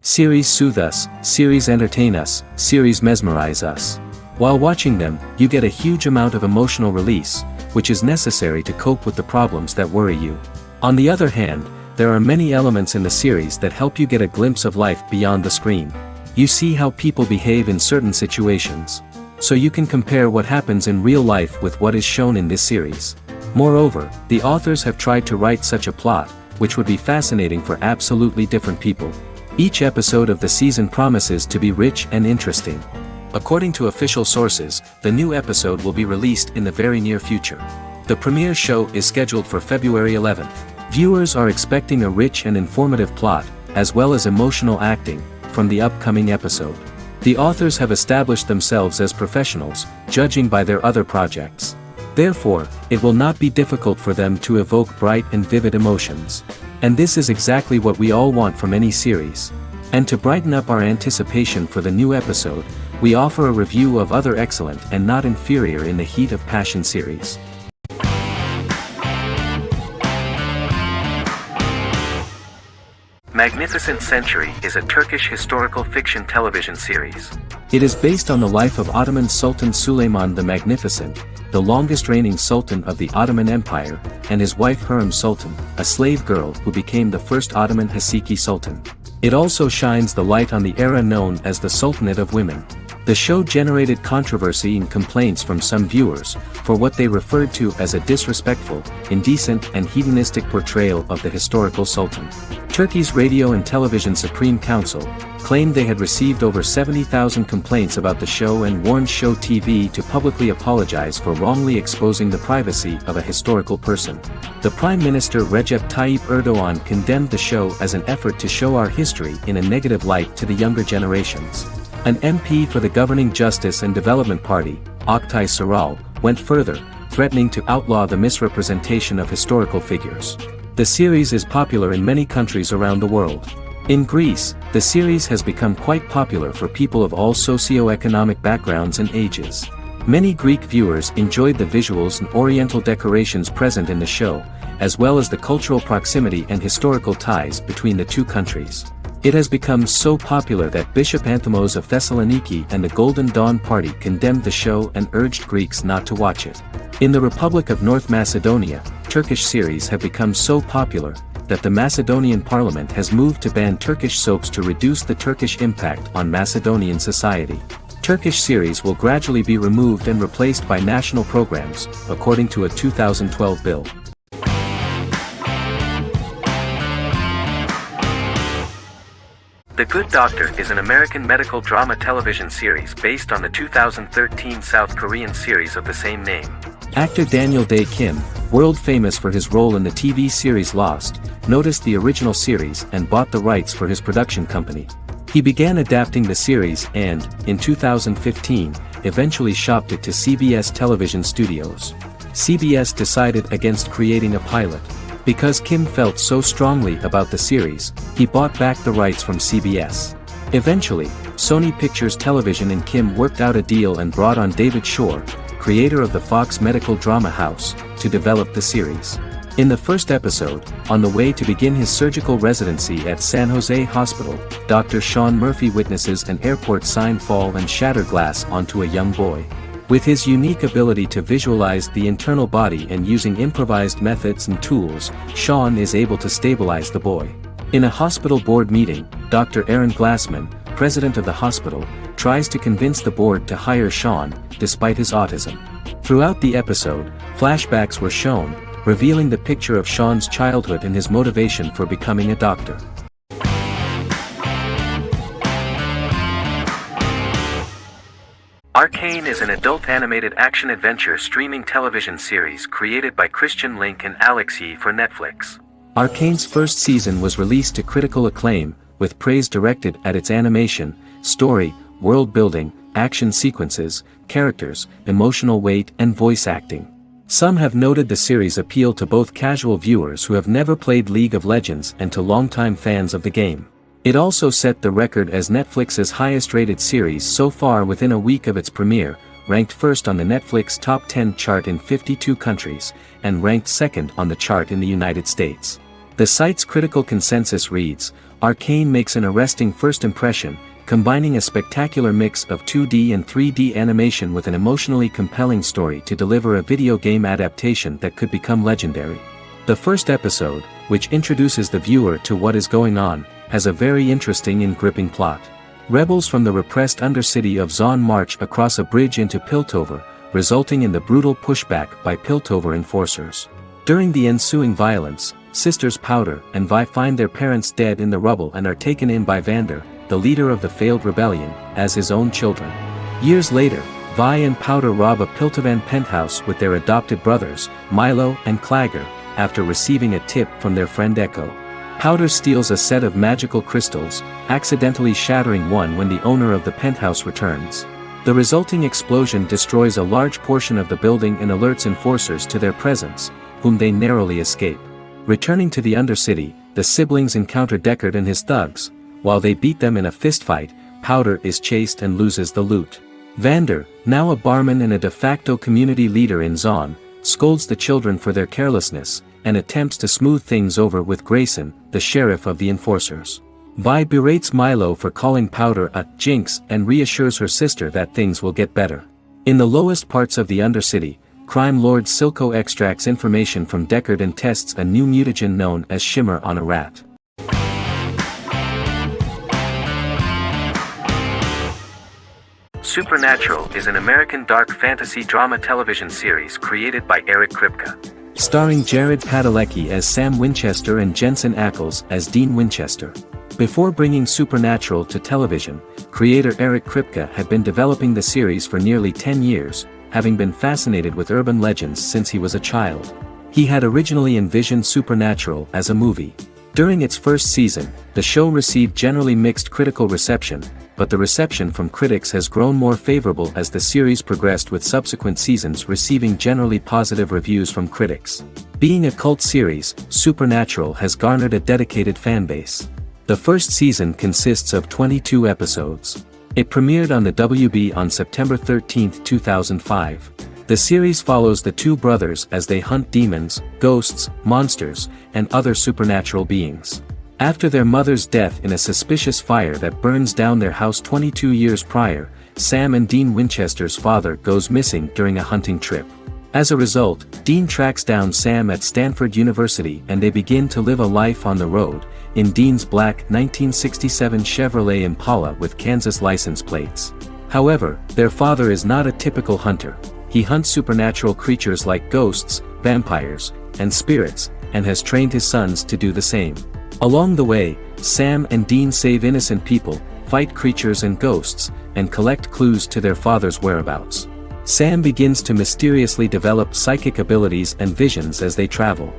Series soothe us, series entertain us, series mesmerize us. While watching them, you get a huge amount of emotional release, which is necessary to cope with the problems that worry you. On the other hand, there are many elements in the series that help you get a glimpse of life beyond the screen. You see how people behave in certain situations. So you can compare what happens in real life with what is shown in this series. Moreover, the authors have tried to write such a plot, which would be fascinating for absolutely different people. Each episode of the season promises to be rich and interesting. According to official sources, the new episode will be released in the very near future. The premiere show is scheduled for February 11th. Viewers are expecting a rich and informative plot, as well as emotional acting, from the upcoming episode. The authors have established themselves as professionals, judging by their other projects. Therefore, it will not be difficult for them to evoke bright and vivid emotions. And this is exactly what we all want from any series. And to brighten up our anticipation for the new episode, we offer a review of other excellent and not inferior in the Heat of Passion series. Magnificent Century is a Turkish historical fiction television series. It is based on the life of Ottoman Sultan Süleyman the Magnificent, the longest reigning sultan of the Ottoman Empire, and his wife Hürrem Sultan, a slave girl who became the first Ottoman Haseki Sultan. It also shines the light on the era known as the Sultanate of Women. The show generated controversy and complaints from some viewers, for what they referred to as a disrespectful, indecent and hedonistic portrayal of the historical sultan. Turkey's Radio and Television Supreme Council claimed they had received over 70,000 complaints about the show and warned Show TV to publicly apologize for wrongly exposing the privacy of a historical person. The Prime Minister Recep Tayyip Erdoğan condemned the show as an effort to show our history in a negative light to the younger generations. An MP for the governing Justice and Development Party, Oktay Saral, went further, threatening to outlaw the misrepresentation of historical figures. The series is popular in many countries around the world. In Greece, the series has become quite popular for people of all socio-economic backgrounds and ages. Many Greek viewers enjoyed the visuals and oriental decorations present in the show, as well as the cultural proximity and historical ties between the two countries. It has become so popular that Bishop Anthemos of Thessaloniki and the Golden Dawn Party condemned the show and urged Greeks not to watch it. In the Republic of North Macedonia, Turkish series have become so popular that the Macedonian parliament has moved to ban Turkish soaps to reduce the Turkish impact on Macedonian society. Turkish series will gradually be removed and replaced by national programs, according to a 2012 bill. The Good Doctor is an American medical drama television series based on the 2013 South Korean series of the same name. Actor Daniel Dae Kim, world famous for his role in the TV series Lost, noticed the original series and bought the rights for his production company. He began adapting the series and, in 2015, eventually shopped it to CBS Television Studios. CBS decided against creating a pilot. Because Kim felt so strongly about the series, he bought back the rights from CBS. Eventually, Sony Pictures Television and Kim worked out a deal and brought on David Shore, creator of the Fox medical drama house, to develop the series. In the first episode, on the way to begin his surgical residency at San Jose Hospital, Dr. Sean Murphy witnesses an airport sign fall and shatter glass onto a young boy. With his unique ability to visualize the internal body and using improvised methods and tools, Sean is able to stabilize the boy. In a hospital board meeting, Dr. Aaron Glassman, president of the hospital, tries to convince the board to hire Sean, despite his autism. Throughout the episode, flashbacks were shown, revealing the picture of Sean's childhood and his motivation for becoming a doctor. Arcane is an adult animated action-adventure streaming television series created by Christian Link and Alex Yee for Netflix. Arcane's first season was released to critical acclaim, with praise directed at its animation, story, world-building, action sequences, characters, emotional weight and voice acting. Some have noted the series appeal to both casual viewers who have never played League of Legends and to longtime fans of the game. It also set the record as Netflix's highest-rated series so far within a week of its premiere, ranked first on the Netflix Top 10 chart in 52 countries, and ranked second on the chart in the United States. The site's critical consensus reads, "Arcane makes an arresting first impression, combining a spectacular mix of 2D and 3D animation with an emotionally compelling story to deliver a video game adaptation that could become legendary." The first episode, which introduces the viewer to what is going on, has a very interesting and gripping plot. Rebels from the repressed undercity of Zon march across a bridge into Piltover, resulting in the brutal pushback by Piltover enforcers. During the ensuing violence, sisters Powder and Vi find their parents dead in the rubble and are taken in by Vander, the leader of the failed rebellion, as his own children. Years later, Vi and Powder rob a Piltovan penthouse with their adopted brothers, Milo and Clagger, after receiving a tip from their friend Echo. Powder steals a set of magical crystals, accidentally shattering one when the owner of the penthouse returns. The resulting explosion destroys a large portion of the building and alerts enforcers to their presence, whom they narrowly escape. Returning to the Undercity, the siblings encounter Deckard and his thugs. While they beat them in a fistfight, Powder is chased and loses the loot. Vander, now a barman and a de facto community leader in Zon, scolds the children for their carelessness, and attempts to smooth things over with Grayson, the sheriff of the enforcers. Vi berates Milo for calling Powder a jinx and reassures her sister that things will get better. In the lowest parts of the Undercity, crime lord Silco extracts information from Deckard and tests a new mutagen known as Shimmer on a rat. Supernatural is an American dark fantasy drama television series created by Eric Kripke. Starring Jared Padalecki as Sam Winchester and Jensen Ackles as Dean Winchester. Before bringing Supernatural to television, creator Eric Kripke had been developing the series for nearly 10 years, having been fascinated with urban legends since he was a child. He had originally envisioned Supernatural as a movie. During its first season, the show received generally mixed critical reception, but the reception from critics has grown more favorable as the series progressed, with subsequent seasons receiving generally positive reviews from critics. Being a cult series, Supernatural has garnered a dedicated fanbase. The first season consists of 22 episodes. It premiered on the WB on September 13, 2005. The series follows the two brothers as they hunt demons, ghosts, monsters, and other supernatural beings. After their mother's death in a suspicious fire that burns down their house 22 years prior, Sam and Dean Winchester's father goes missing during a hunting trip. As a result, Dean tracks down Sam at Stanford University and they begin to live a life on the road, in Dean's black 1967 Chevrolet Impala with Kansas license plates. However, their father is not a typical hunter. He hunts supernatural creatures like ghosts, vampires, and spirits, and has trained his sons to do the same. Along the way, Sam and Dean save innocent people, fight creatures and ghosts, and collect clues to their father's whereabouts. Sam begins to mysteriously develop psychic abilities and visions as they travel.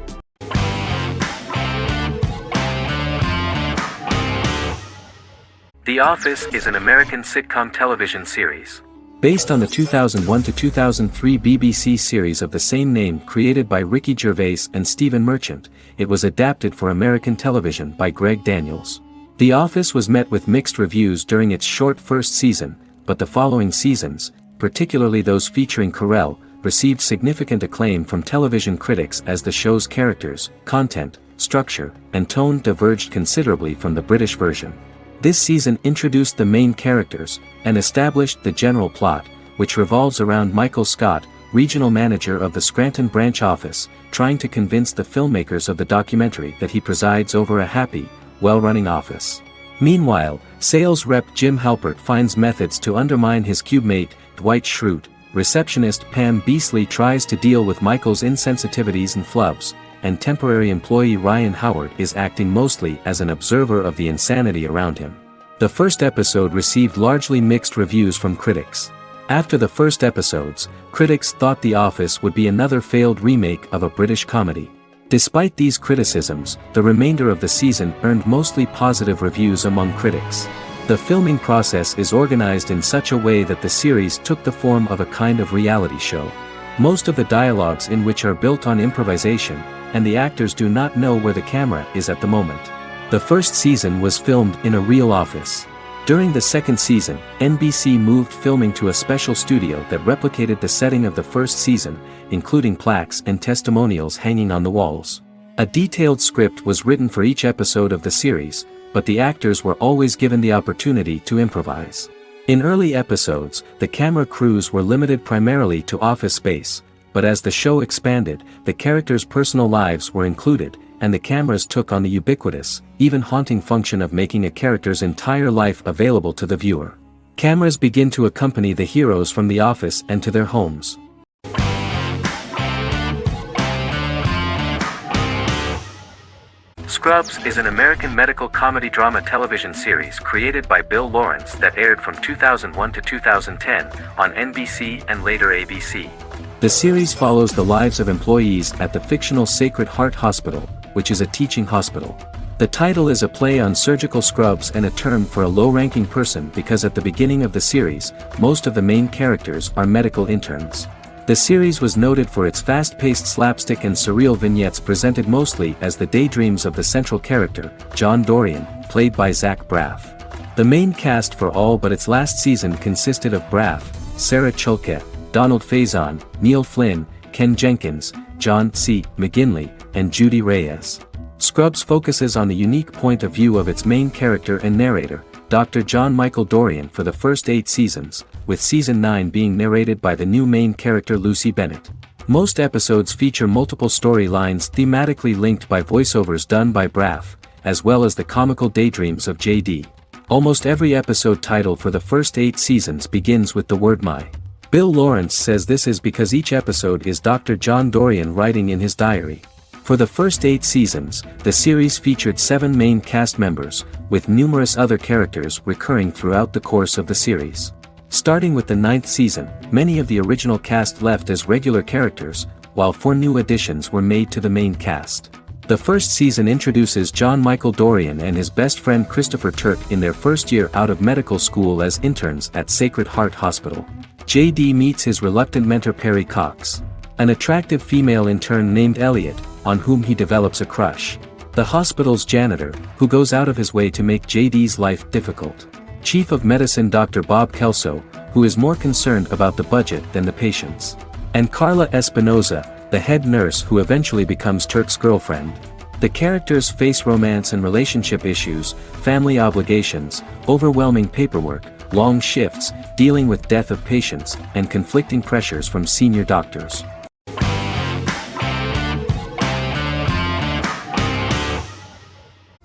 The Office is an American sitcom television series. Based on the 2001 to 2003 BBC series of the same name created by Ricky Gervais and Stephen Merchant, it was adapted for American television by Greg Daniels. The Office was met with mixed reviews during its short first season, but the following seasons, particularly those featuring Carell, received significant acclaim from television critics as the show's characters, content, structure, and tone diverged considerably from the British version. This season introduced the main characters, and established the general plot, which revolves around Michael Scott, regional manager of the Scranton branch office, trying to convince the filmmakers of the documentary that he presides over a happy, well-running office. Meanwhile, sales rep Jim Halpert finds methods to undermine his cube-mate, Dwight Schrute. Receptionist Pam Beasley tries to deal with Michael's insensitivities and flubs, and temporary employee Ryan Howard is acting mostly as an observer of the insanity around him. The first episode received largely mixed reviews from critics. After the first episodes, critics thought The Office would be another failed remake of a British comedy. Despite these criticisms, the remainder of the season earned mostly positive reviews among critics. The filming process is organized in such a way that the series took the form of a kind of reality show. Most of the dialogues in which are built on improvisation, and the actors do not know where the camera is at the moment. The first season was filmed in a real office. During the second season, NBC moved filming to a special studio that replicated the setting of the first season, including plaques and testimonials hanging on the walls. A detailed script was written for each episode of the series, but the actors were always given the opportunity to improvise. In early episodes, the camera crews were limited primarily to office space, but as the show expanded, the characters' personal lives were included, and the cameras took on the ubiquitous, even haunting function of making a character's entire life available to the viewer. Cameras begin to accompany the heroes from the office and to their homes. Scrubs is an American medical comedy drama television series created by Bill Lawrence that aired from 2001 to 2010 on NBC and later ABC. The series follows the lives of employees at the fictional Sacred Heart Hospital, which is a teaching hospital. The title is a play on surgical scrubs and a term for a low-ranking person because at the beginning of the series, most of the main characters are medical interns. The series was noted for its fast-paced slapstick and surreal vignettes presented mostly as the daydreams of the central character, John Dorian, played by Zach Braff. The main cast for all but its last season consisted of Braff, Sarah Chulke, Donald Faison, Neil Flynn, Ken Jenkins, John C. McGinley, and Judy Reyes. Scrubs focuses on the unique point of view of its main character and narrator, Dr. John Michael Dorian for the first 8 seasons, with season 9 being narrated by the new main character Lucy Bennett. Most episodes feature multiple storylines thematically linked by voiceovers done by Braff, as well as the comical daydreams of JD. Almost every episode title for the first 8 seasons begins with the word my. Bill Lawrence says this is because each episode is Dr. John Dorian writing in his diary. For the first 8 seasons, the series featured 7 main cast members, with numerous other characters recurring throughout the course of the series. Starting with the 9th season, many of the original cast left as regular characters, while 4 new additions were made to the main cast. The first season introduces John Michael Dorian and his best friend Christopher Turk in their first year out of medical school as interns at Sacred Heart Hospital. JD meets his reluctant mentor Perry Cox, an attractive female intern named Elliot, on whom he develops a crush. The hospital's janitor, who goes out of his way to make JD's life difficult. Chief of Medicine Dr. Bob Kelso, who is more concerned about the budget than the patients. And Carla Espinoza, the head nurse who eventually becomes Turk's girlfriend. The characters face romance and relationship issues, family obligations, overwhelming paperwork, long shifts, dealing with death of patients, and conflicting pressures from senior doctors.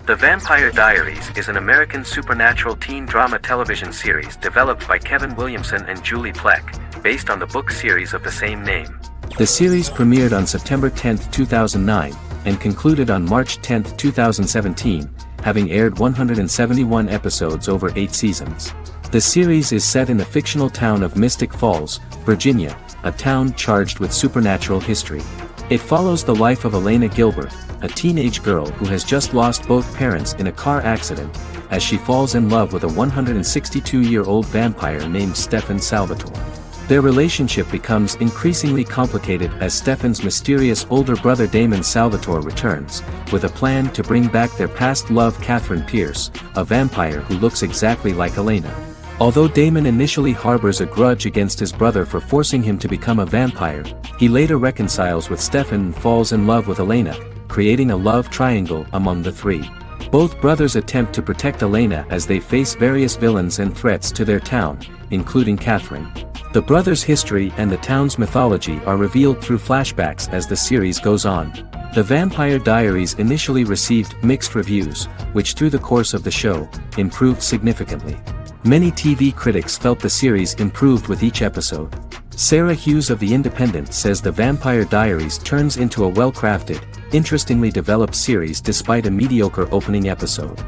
The Vampire Diaries is an American supernatural teen drama television series developed by Kevin Williamson and Julie Plec, based on the book series of the same name. The series premiered on September 10, 2009, and concluded on March 10, 2017, having aired 171 episodes over 8 seasons. The series is set in the fictional town of Mystic Falls, Virginia, a town charged with supernatural history. It follows the life of Elena Gilbert, a teenage girl who has just lost both parents in a car accident, as she falls in love with a 162-year-old vampire named Stefan Salvatore. Their relationship becomes increasingly complicated as Stefan's mysterious older brother Damon Salvatore returns, with a plan to bring back their past love Catherine Pierce, a vampire who looks exactly like Elena. Although Damon initially harbors a grudge against his brother for forcing him to become a vampire, he later reconciles with Stefan and falls in love with Elena, creating a love triangle among the three. Both brothers attempt to protect Elena as they face various villains and threats to their town, including Catherine. The brothers' history and the town's mythology are revealed through flashbacks as the series goes on. The Vampire Diaries initially received mixed reviews, which through the course of the show, improved significantly. Many TV critics felt the series improved with each episode. Sarah Hughes of The Independent says The Vampire Diaries turns into a well-crafted, interestingly developed series despite a mediocre opening episode.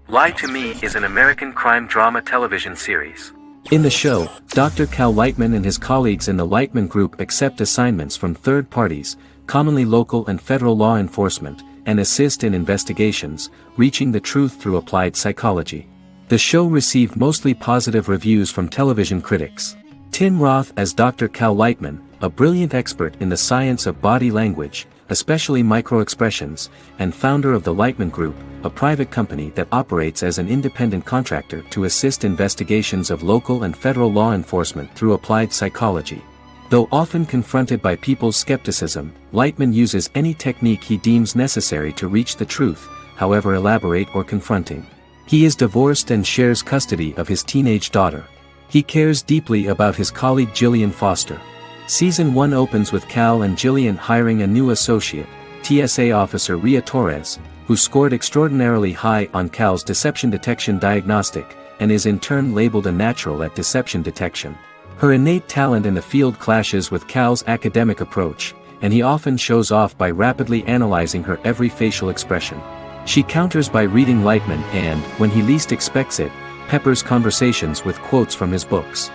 Lie to Me is an American crime drama television series. In the show, Dr. Cal Lightman and his colleagues in the Lightman Group accept assignments from third parties, commonly local and federal law enforcement, and assist in investigations, reaching the truth through applied psychology. The show received mostly positive reviews from television critics. Tim Roth as Dr. Cal Lightman, a brilliant expert in the science of body language, especially microexpressions, and founder of the Lightman Group, a private company that operates as an independent contractor to assist investigations of local and federal law enforcement through applied psychology. Though often confronted by people's skepticism, Lightman uses any technique he deems necessary to reach the truth, however elaborate or confronting. He is divorced and shares custody of his teenage daughter. He cares deeply about his colleague Gillian Foster. Season 1 opens with Cal and Gillian hiring a new associate, TSA officer Rhea Torres, who scored extraordinarily high on Cal's deception detection diagnostic, and is in turn labeled a natural at deception detection. Her innate talent in the field clashes with Cal's academic approach, and he often shows off by rapidly analyzing her every facial expression. She counters by reading Lightman and, when he least expects it, peppers conversations with quotes from his books.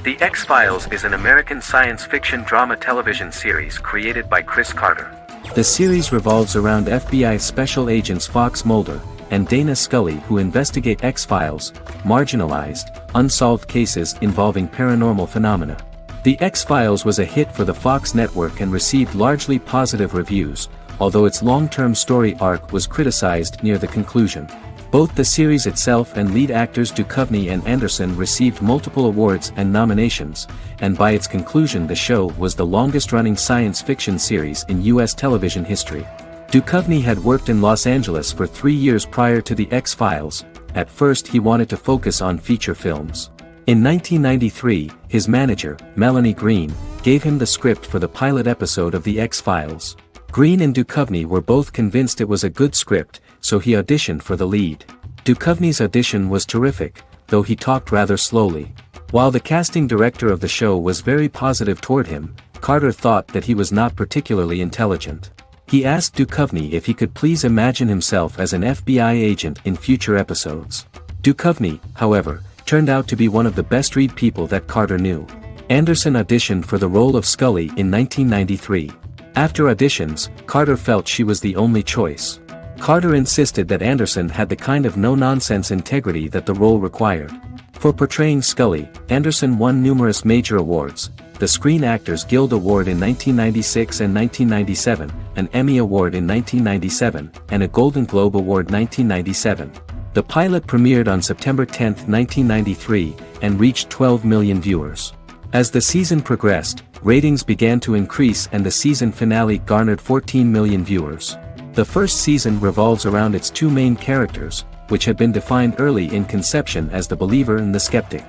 The X-Files is an American science fiction drama television series created by Chris Carter. The series revolves around FBI Special Agents Fox Mulder and Dana Scully, who investigate X-Files, marginalized, unsolved cases involving paranormal phenomena. The X-Files was a hit for the Fox network and received largely positive reviews, although its long-term story arc was criticized near the conclusion. Both the series itself and lead actors Duchovny and Anderson received multiple awards and nominations, and by its conclusion the show was the longest-running science fiction series in U.S. television history. Duchovny had worked in Los Angeles for 3 years prior to The X-Files. At first he wanted to focus on feature films. In 1993, his manager, Melanie Green, gave him the script for the pilot episode of The X-Files. Green and Duchovny were both convinced it was a good script, so he auditioned for the lead. Duchovny's audition was terrific, though he talked rather slowly. While the casting director of the show was very positive toward him, Carter thought that he was not particularly intelligent. He asked Duchovny if he could please imagine himself as an FBI agent in future episodes. Duchovny, however, turned out to be one of the best-read people that Carter knew. Anderson auditioned for the role of Scully in 1993. After auditions, Carter felt she was the only choice. Carter insisted that Anderson had the kind of no-nonsense integrity that the role required. For portraying Scully, Anderson won numerous major awards, the Screen Actors Guild Award in 1996 and 1997, an Emmy Award in 1997, and a Golden Globe Award 1997. The pilot premiered on September 10, 1993, and reached 12 million viewers. As the season progressed, ratings began to increase and the season finale garnered 14 million viewers. The first season revolves around its two main characters, which had been defined early in conception as the believer and the skeptic.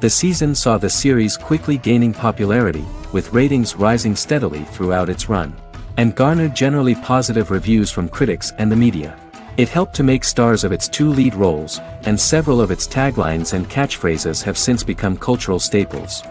The season saw the series quickly gaining popularity, with ratings rising steadily throughout its run, and garnered generally positive reviews from critics and the media. It helped to make stars of its two lead roles, and several of its taglines and catchphrases have since become cultural staples.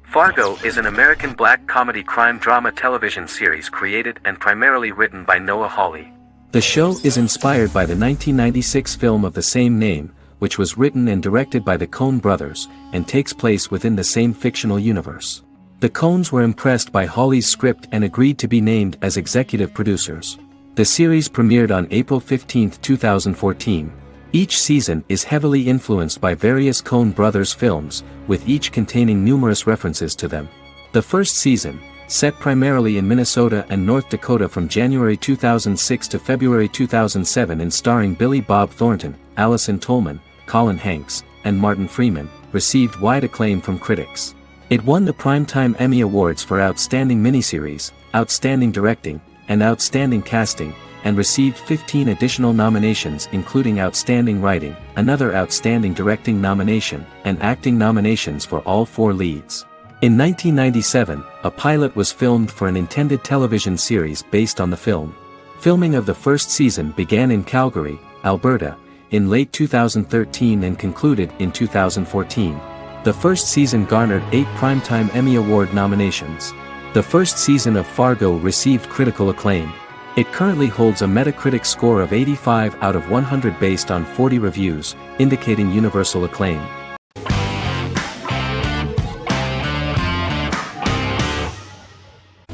Fargo is an American black comedy crime drama television series created and primarily written by Noah Hawley. The show is inspired by the 1996 film of the same name, which was written and directed by the Coen brothers, and takes place within the same fictional universe. The Coens were impressed by Hawley's script and agreed to be named as executive producers. The series premiered on April 15, 2014. Each season is heavily influenced by various Coen brothers films, with each containing numerous references to them. The first season, set primarily in Minnesota and North Dakota from January 2006 to February 2007 and starring Billy Bob Thornton, Allison Tolman, Colin Hanks, and Martin Freeman, received wide acclaim from critics. It won the Primetime Emmy Awards for Outstanding Miniseries, Outstanding Directing, and Outstanding Casting, and received 15 additional nominations including Outstanding Writing, another Outstanding Directing nomination, and acting nominations for all 4 leads. In 1997, a pilot was filmed for an intended television series based on the film. Filming of the first season began in Calgary, Alberta, in late 2013 and concluded in 2014. The first season garnered 8 Primetime Emmy Award nominations. The first season of Fargo received critical acclaim. It currently holds a Metacritic score of 85 out of 100 based on 40 reviews, indicating universal acclaim.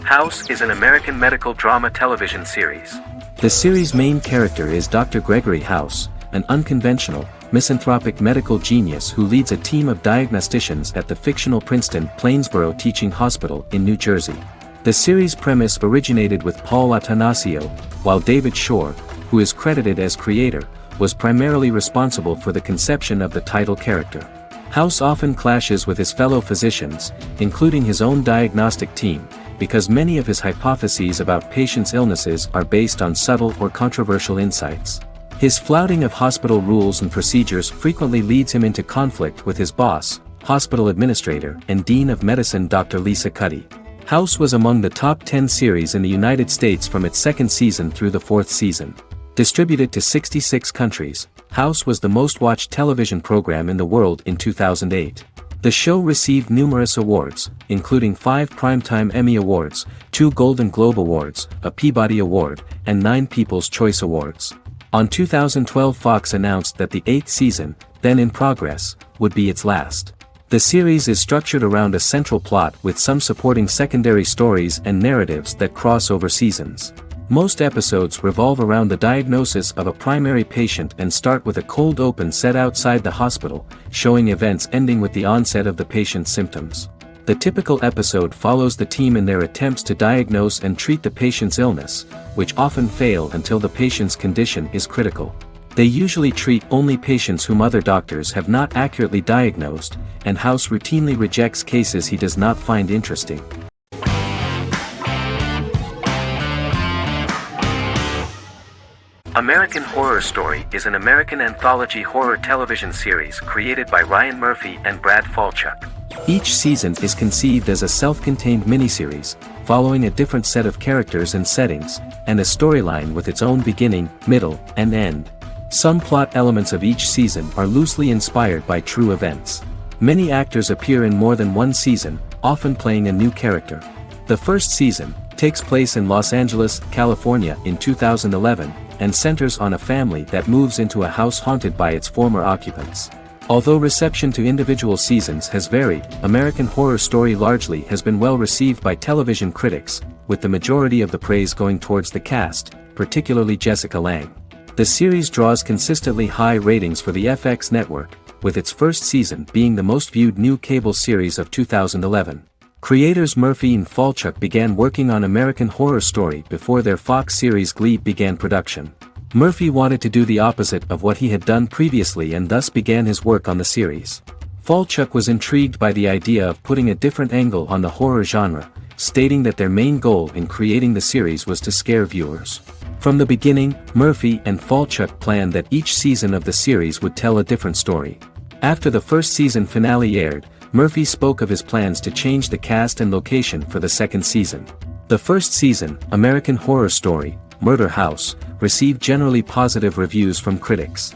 House is an American medical drama television series. The series' main character is Dr. Gregory House, an unconventional, misanthropic medical genius who leads a team of diagnosticians at the fictional Princeton Plainsboro Teaching Hospital in New Jersey. The series' premise originated with Paul Attanasio, while David Shore, who is credited as creator, was primarily responsible for the conception of the title character. House often clashes with his fellow physicians, including his own diagnostic team, because many of his hypotheses about patients' illnesses are based on subtle or controversial insights. His flouting of hospital rules and procedures frequently leads him into conflict with his boss, hospital administrator and dean of medicine Dr. Lisa Cuddy. House was among the top 10 series in the United States from its second season through the fourth season. Distributed to 66 countries, House was the most-watched television program in the world in 2008. The show received numerous awards, including 5 Primetime Emmy Awards, 2 Golden Globe Awards, a Peabody Award, and 9 People's Choice Awards. On 2012, Fox announced that the 8th season, then in progress, would be its last. The series is structured around a central plot with some supporting secondary stories and narratives that cross over seasons. Most episodes revolve around the diagnosis of a primary patient and start with a cold open set outside the hospital, showing events ending with the onset of the patient's symptoms. The typical episode follows the team in their attempts to diagnose and treat the patient's illness, which often fail until the patient's condition is critical. They usually treat only patients whom other doctors have not accurately diagnosed, and House routinely rejects cases he does not find interesting. American Horror Story is an American anthology horror television series created by Ryan Murphy and Brad Falchuk. Each season is conceived as a self-contained miniseries, following a different set of characters and settings, and a storyline with its own beginning, middle, and end. Some plot elements of each season are loosely inspired by true events. Many actors appear in more than one season, often playing a new character. The first season takes place in Los Angeles, California in 2011, and centers on a family that moves into a house haunted by its former occupants. Although reception to individual seasons has varied, American Horror Story largely has been well received by television critics, with the majority of the praise going towards the cast, particularly Jessica Lange. The series draws consistently high ratings for the FX network, with its first season being the most viewed new cable series of 2011. Creators Murphy and Falchuk began working on American Horror Story before their Fox series Glee began production. Murphy wanted to do the opposite of what he had done previously and thus began his work on the series. Falchuk was intrigued by the idea of putting a different angle on the horror genre, stating that their main goal in creating the series was to scare viewers. From the beginning, Murphy and Falchuk planned that each season of the series would tell a different story. After the first season finale aired, Murphy spoke of his plans to change the cast and location for the second season. The first season, American Horror Story, Murder House, received generally positive reviews from critics.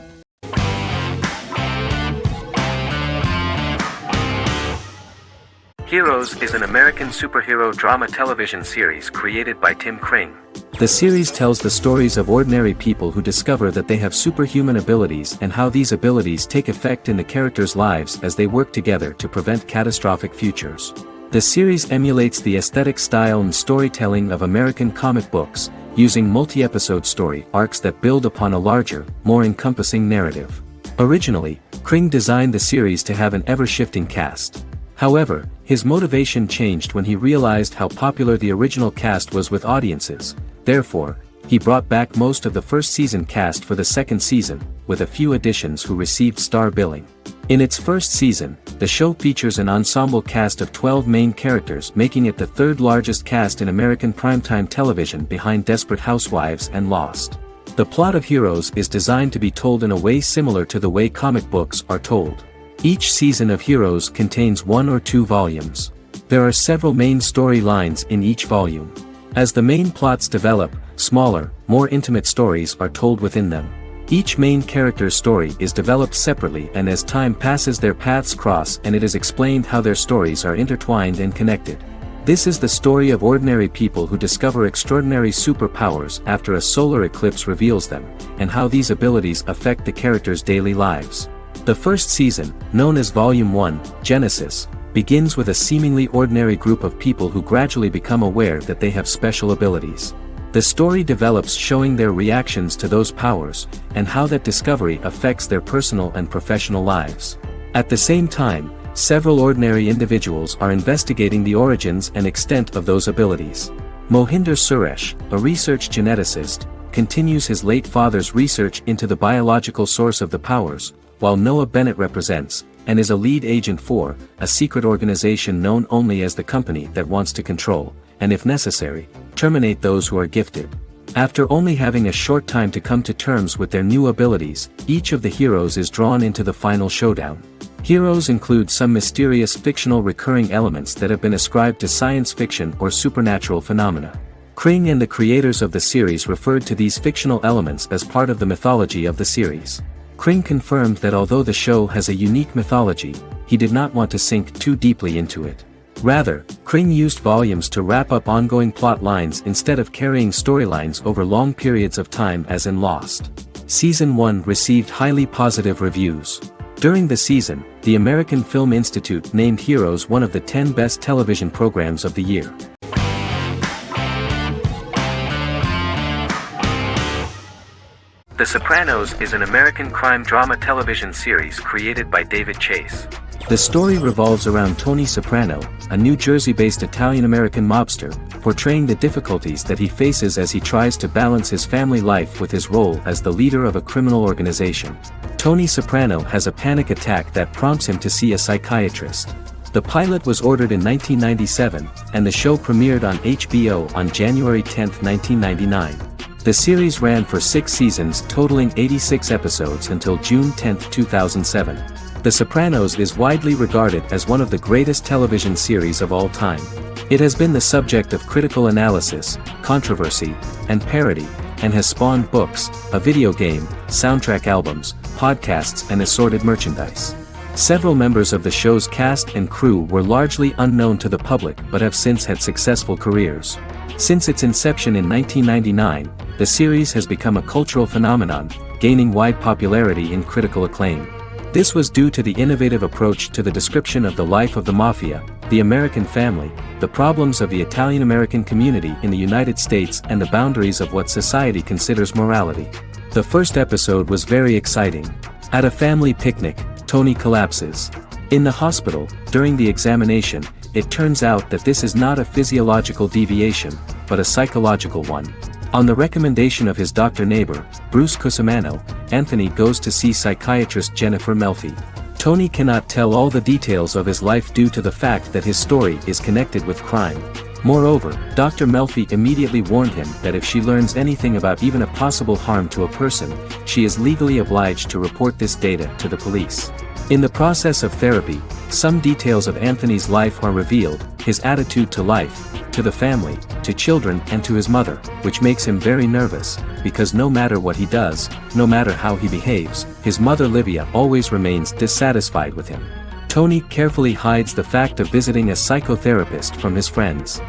Heroes is an American superhero drama television series created by Tim Kring. The series tells the stories of ordinary people who discover that they have superhuman abilities and how these abilities take effect in the characters' lives as they work together to prevent catastrophic futures. The series emulates the aesthetic style and storytelling of American comic books, using multi-episode story arcs that build upon a larger, more encompassing narrative. Originally, Kring designed the series to have an ever-shifting cast. However, his motivation changed when he realized how popular the original cast was with audiences. Therefore, he brought back most of the first season cast for the second season, with a few additions who received star billing. In its first season, the show features an ensemble cast of 12 main characters, making it the third largest cast in American primetime television behind Desperate Housewives and Lost. The plot of Heroes is designed to be told in a way similar to the way comic books are told. Each season of Heroes contains 1 or 2 volumes. There are several main storylines in each volume. As the main plots develop, smaller, more intimate stories are told within them. Each main character's story is developed separately, and as time passes their paths cross and it is explained how their stories are intertwined and connected. This is the story of ordinary people who discover extraordinary superpowers after a solar eclipse reveals them, and how these abilities affect the characters' daily lives. The first season, known as Volume 1, Genesis, begins with a seemingly ordinary group of people who gradually become aware that they have special abilities. The story develops showing their reactions to those powers, and how that discovery affects their personal and professional lives. At the same time, Several ordinary individuals are investigating the origins and extent of those abilities. Mohinder Suresh, a research geneticist, continues his late father's research into the biological source of the powers, while Noah Bennett represents, and is a lead agent for, a secret organization known only as the company that wants to control, and if necessary, terminate those who are gifted. After only having a short time to come to terms with their new abilities, each of the heroes is drawn into the final showdown. Heroes include some mysterious fictional recurring elements that have been ascribed to science fiction or supernatural phenomena. Kring and the creators of the series referred to these fictional elements as part of the mythology of the series. Kring confirmed that although the show has a unique mythology, he did not want to sink too deeply into it. Rather, Kring used volumes to wrap up ongoing plot lines instead of carrying storylines over long periods of time as in Lost. Season 1 received highly positive reviews. During the season, the American Film Institute named Heroes one of the 10 best television programs of the year. The Sopranos is an American crime drama television series created by David Chase. The story revolves around Tony Soprano, a New Jersey-based Italian-American mobster, portraying the difficulties that he faces as he tries to balance his family life with his role as the leader of a criminal organization. Tony Soprano has a panic attack that prompts him to see a psychiatrist. The pilot was ordered in 1997, and the show premiered on HBO on January 10, 1999. The series ran for 6 seasons totaling 86 episodes until June 10, 2007. The Sopranos is widely regarded as one of the greatest television series of all time. It has been the subject of critical analysis, controversy, and parody, and has spawned books, a video game, soundtrack albums, podcasts and assorted merchandise. Several members of the show's cast and crew were largely unknown to the public but have since had successful careers. Since its inception in 1999, the series has become a cultural phenomenon, gaining wide popularity and critical acclaim. This was due to the innovative approach to the description of the life of the mafia, the American family, the problems of the Italian-American community in the United States and the boundaries of what society considers morality. The first episode was very exciting. At a family picnic, Tony collapses. In the hospital, during the examination, it turns out that this is not a physiological deviation, but a psychological one. On the recommendation of his doctor neighbor, Bruce Cusimano, Anthony goes to see psychiatrist Jennifer Melfi. Tony cannot tell all the details of his life due to the fact that his story is connected with crime. Moreover, Dr. Melfi immediately warned him that if she learns anything about even a possible harm to a person, she is legally obliged to report this data to the police. In the process of therapy, some details of Anthony's life are revealed, his attitude to life, to the family, to children and to his mother, which makes him very nervous, because no matter what he does, no matter how he behaves, his mother Livia always remains dissatisfied with him. Tony carefully hides the fact of visiting a psychotherapist from his friends.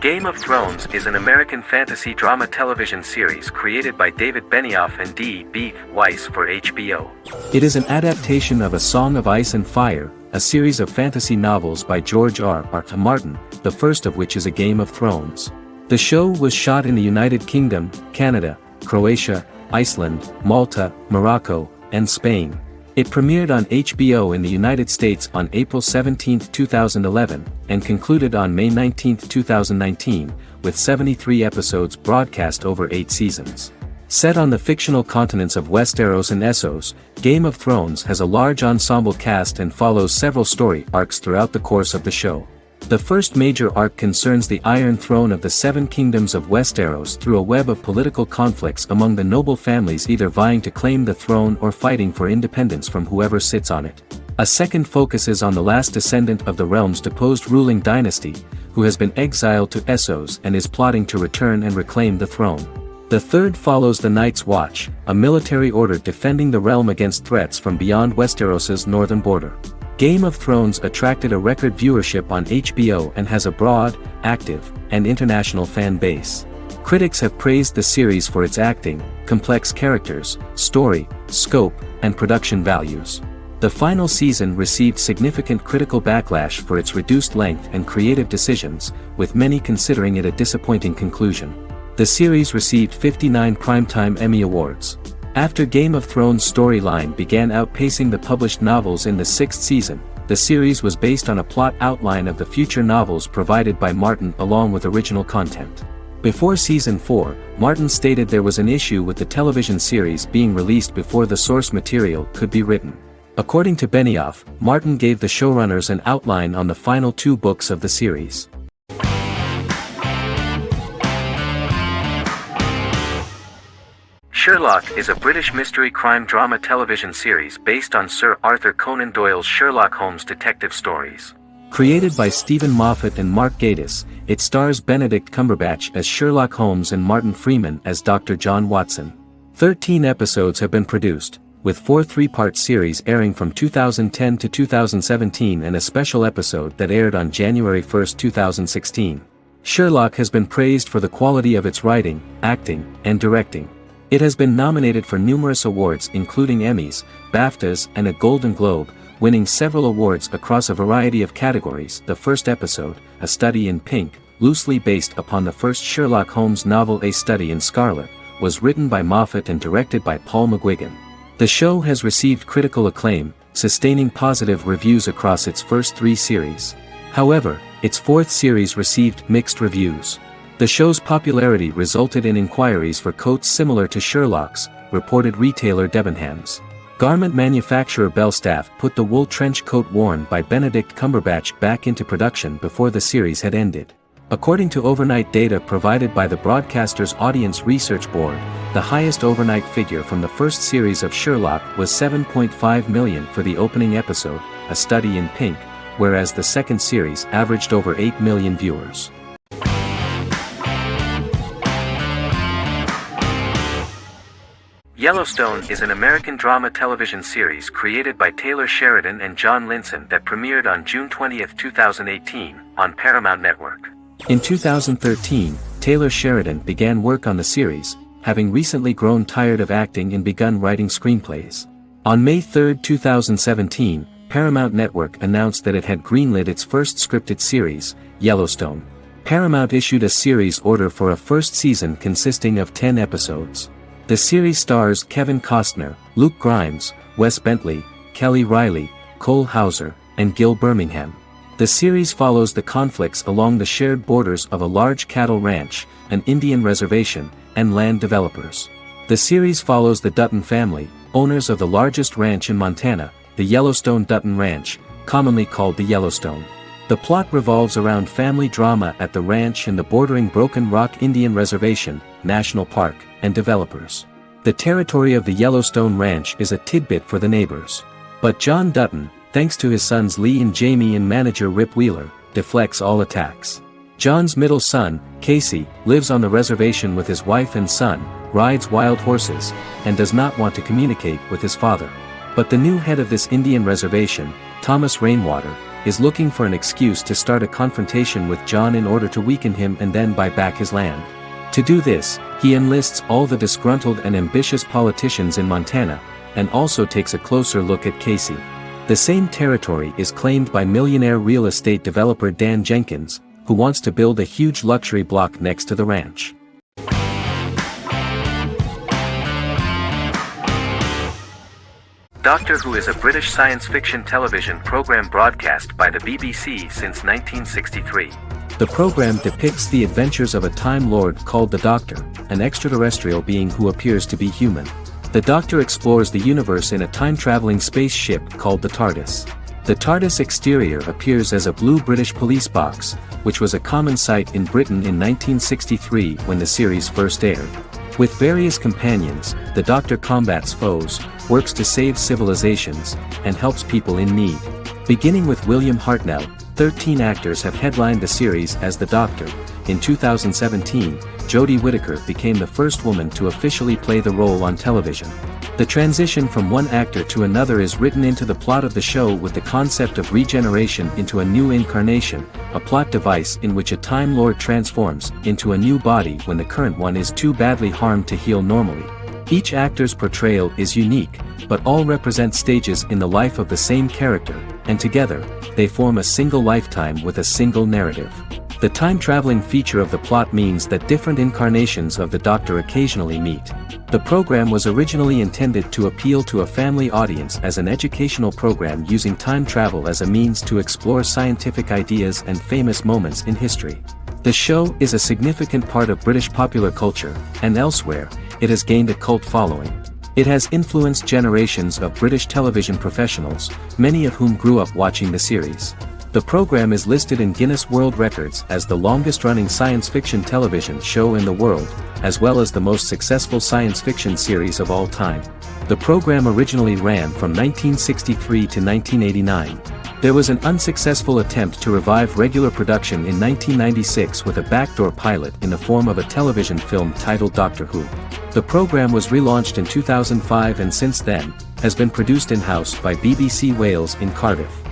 Game of Thrones is an American fantasy drama television series created by David Benioff and D.B. Weiss for HBO. It is an adaptation of A Song of Ice and Fire, a series of fantasy novels by George R.R. Martin, the first of which is A Game of Thrones. The show was shot in the United Kingdom, Canada, Croatia, Iceland, Malta, Morocco, and Spain. It premiered on HBO in the United States on April 17, 2011, and concluded on May 19, 2019, with 73 episodes broadcast over 8 seasons. Set on the fictional continents of Westeros and Essos, Game of Thrones has a large ensemble cast and follows several story arcs throughout the course of the show. The first major arc concerns the Iron Throne of the Seven Kingdoms of Westeros through a web of political conflicts among the noble families either vying to claim the throne or fighting for independence from whoever sits on it. A second focuses on the last descendant of the realm's deposed ruling dynasty, who has been exiled to Essos and is plotting to return and reclaim the throne. The third follows the Night's Watch, a military order defending the realm against threats from beyond Westeros's northern border. Game of Thrones attracted a record viewership on HBO and has a broad, active, and international fan base. Critics have praised the series for its acting, complex characters, story, scope, and production values. The final season received significant critical backlash for its reduced length and creative decisions, with many considering it a disappointing conclusion. The series received 59 Primetime Emmy Awards. After Game of Thrones' storyline began outpacing the published novels in the sixth season, the series was based on a plot outline of the future novels provided by Martin along with original content. Before Season 4, Martin stated there was an issue with the television series being released before the source material could be written. According to Benioff, Martin gave the showrunners an outline on the final 2 books of the series. Sherlock is a British mystery crime drama television series based on Sir Arthur Conan Doyle's Sherlock Holmes detective stories. Created by Stephen Moffat and Mark Gatiss, it stars Benedict Cumberbatch as Sherlock Holmes and Martin Freeman as Dr. John Watson. 13 episodes have been produced, with 4 3-part series airing from 2010 to 2017 and a special episode that aired on January 1, 2016. Sherlock has been praised for the quality of its writing, acting, and directing. It has been nominated for numerous awards including Emmys, BAFTAs, and a Golden Globe, winning several awards across a variety of categories. The first episode, A Study in Pink, loosely based upon the first Sherlock Holmes novel A Study in Scarlet, was written by Moffat and directed by Paul McGuigan. The show has received critical acclaim, sustaining positive reviews across its first 3 series. However, its 4th series received mixed reviews. The show's popularity resulted in inquiries for coats similar to Sherlock's, reported retailer Debenhams. Garment manufacturer Belstaff put the wool trench coat worn by Benedict Cumberbatch back into production before the series had ended. According to overnight data provided by the broadcaster's Audience Research Board, the highest overnight figure from the first series of Sherlock was 7.5 million for the opening episode, A Study in Pink, whereas the second series averaged over 8 million viewers. Yellowstone is an American drama television series created by Taylor Sheridan and John Linson that premiered on June 20, 2018, on Paramount Network. In 2013, Taylor Sheridan began work on the series, having recently grown tired of acting and begun writing screenplays. On May 3, 2017, Paramount Network announced that it had greenlit its first scripted series, Yellowstone. Paramount issued a series order for a first season consisting of 10 episodes. The series stars Kevin Costner, Luke Grimes, Wes Bentley, Kelly Riley, Cole Hauser, and Gil Birmingham. The series follows the conflicts along the shared borders of a large cattle ranch, an Indian reservation, and land developers. The series follows the Dutton family, owners of the largest ranch in Montana, the Yellowstone Dutton Ranch, commonly called the Yellowstone. The plot revolves around family drama at the ranch and the bordering Broken Rock Indian Reservation, National Park, and developers. The territory of the Yellowstone Ranch is a tidbit for the neighbors. But John Dutton, thanks to his sons Lee and Jamie and manager Rip Wheeler, deflects all attacks. John's middle son, Casey, lives on the reservation with his wife and son, rides wild horses, and does not want to communicate with his father. But the new head of this Indian reservation, Thomas Rainwater, is looking for an excuse to start a confrontation with John in order to weaken him and then buy back his land. To do this, he enlists all the disgruntled and ambitious politicians in Montana, and also takes a closer look at Casey. The same territory is claimed by millionaire real estate developer Dan Jenkins, who wants to build a huge luxury block next to the ranch. Doctor Who is a British science fiction television program broadcast by the BBC since 1963. The program depicts the adventures of a Time Lord called the Doctor, an extraterrestrial being who appears to be human. The Doctor explores the universe in a time-traveling spaceship called the TARDIS. The TARDIS exterior appears as a blue British police box, which was a common sight in Britain in 1963 when the series first aired. With various companions, the Doctor combats foes, works to save civilizations, and helps people in need. Beginning with William Hartnell, 13 actors have headlined the series as the Doctor. In 2017, Jodie Whittaker became the first woman to officially play the role on television. The transition from one actor to another is written into the plot of the show with the concept of regeneration into a new incarnation, a plot device in which a Time Lord transforms into a new body when the current one is too badly harmed to heal normally. Each actor's portrayal is unique, but all represent stages in the life of the same character, and together, they form a single lifetime with a single narrative. The time-traveling feature of the plot means that different incarnations of the Doctor occasionally meet. The program was originally intended to appeal to a family audience as an educational program using time travel as a means to explore scientific ideas and famous moments in history. The show is a significant part of British popular culture, and elsewhere, it has gained a cult following. It has influenced generations of British television professionals, many of whom grew up watching the series. The program is listed in Guinness World Records as the longest-running science fiction television show in the world, as well as the most successful science fiction series of all time. The program originally ran from 1963 to 1989. There was an unsuccessful attempt to revive regular production in 1996 with a backdoor pilot in the form of a television film titled Doctor Who. The program was relaunched in 2005 and since then, has been produced in-house by BBC Wales in Cardiff.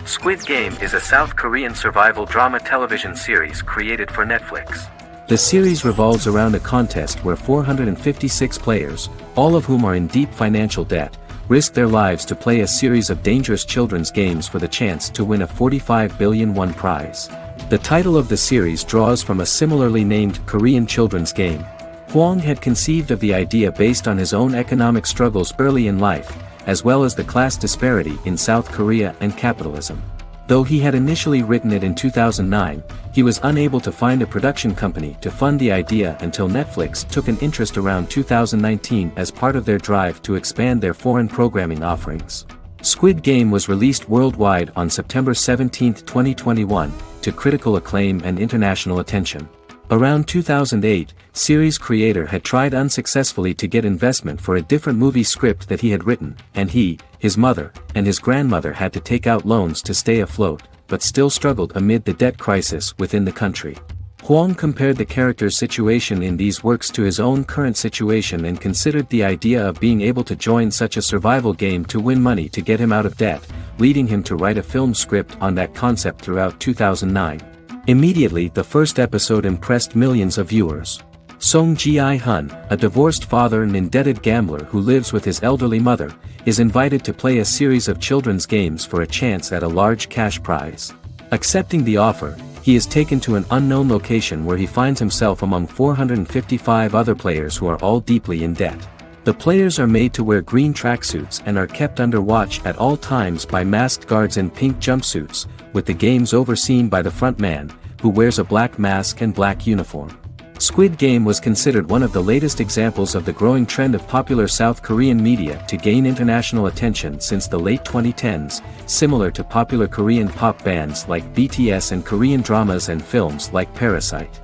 Squid Game is a South Korean survival drama television series created for Netflix. The series revolves around a contest where 456 players, all of whom are in deep financial debt, risk their lives to play a series of dangerous children's games for the chance to win a 45 billion won prize. The title of the series draws from a similarly named Korean children's game. Hwang had conceived of the idea based on his own economic struggles early in life, as well as the class disparity in South Korea and capitalism. Though he had initially written it in 2009, he was unable to find a production company to fund the idea until Netflix took an interest around 2019 as part of their drive to expand their foreign programming offerings. Squid Game was released worldwide on September 17, 2021, to critical acclaim and international attention. Around 2008, series creator had tried unsuccessfully to get investment for a different movie script that he had written, and he, his mother, and his grandmother had to take out loans to stay afloat, but still struggled amid the debt crisis within the country. Hwang compared the character's situation in these works to his own current situation and considered the idea of being able to join such a survival game to win money to get him out of debt, leading him to write a film script on that concept throughout 2009. Immediately the first episode impressed millions of viewers. Song Ji-hun, a divorced father and indebted gambler who lives with his elderly mother, is invited to play a series of children's games for a chance at a large cash prize. Accepting the offer, he is taken to an unknown location where he finds himself among 455 other players who are all deeply in debt. The players are made to wear green tracksuits and are kept under watch at all times by masked guards in pink jumpsuits, with the games overseen by the front man, who wears a black mask and black uniform. Squid Game was considered one of the latest examples of the growing trend of popular South Korean media to gain international attention since the late 2010s, similar to popular Korean pop bands like BTS and Korean dramas and films like Parasite.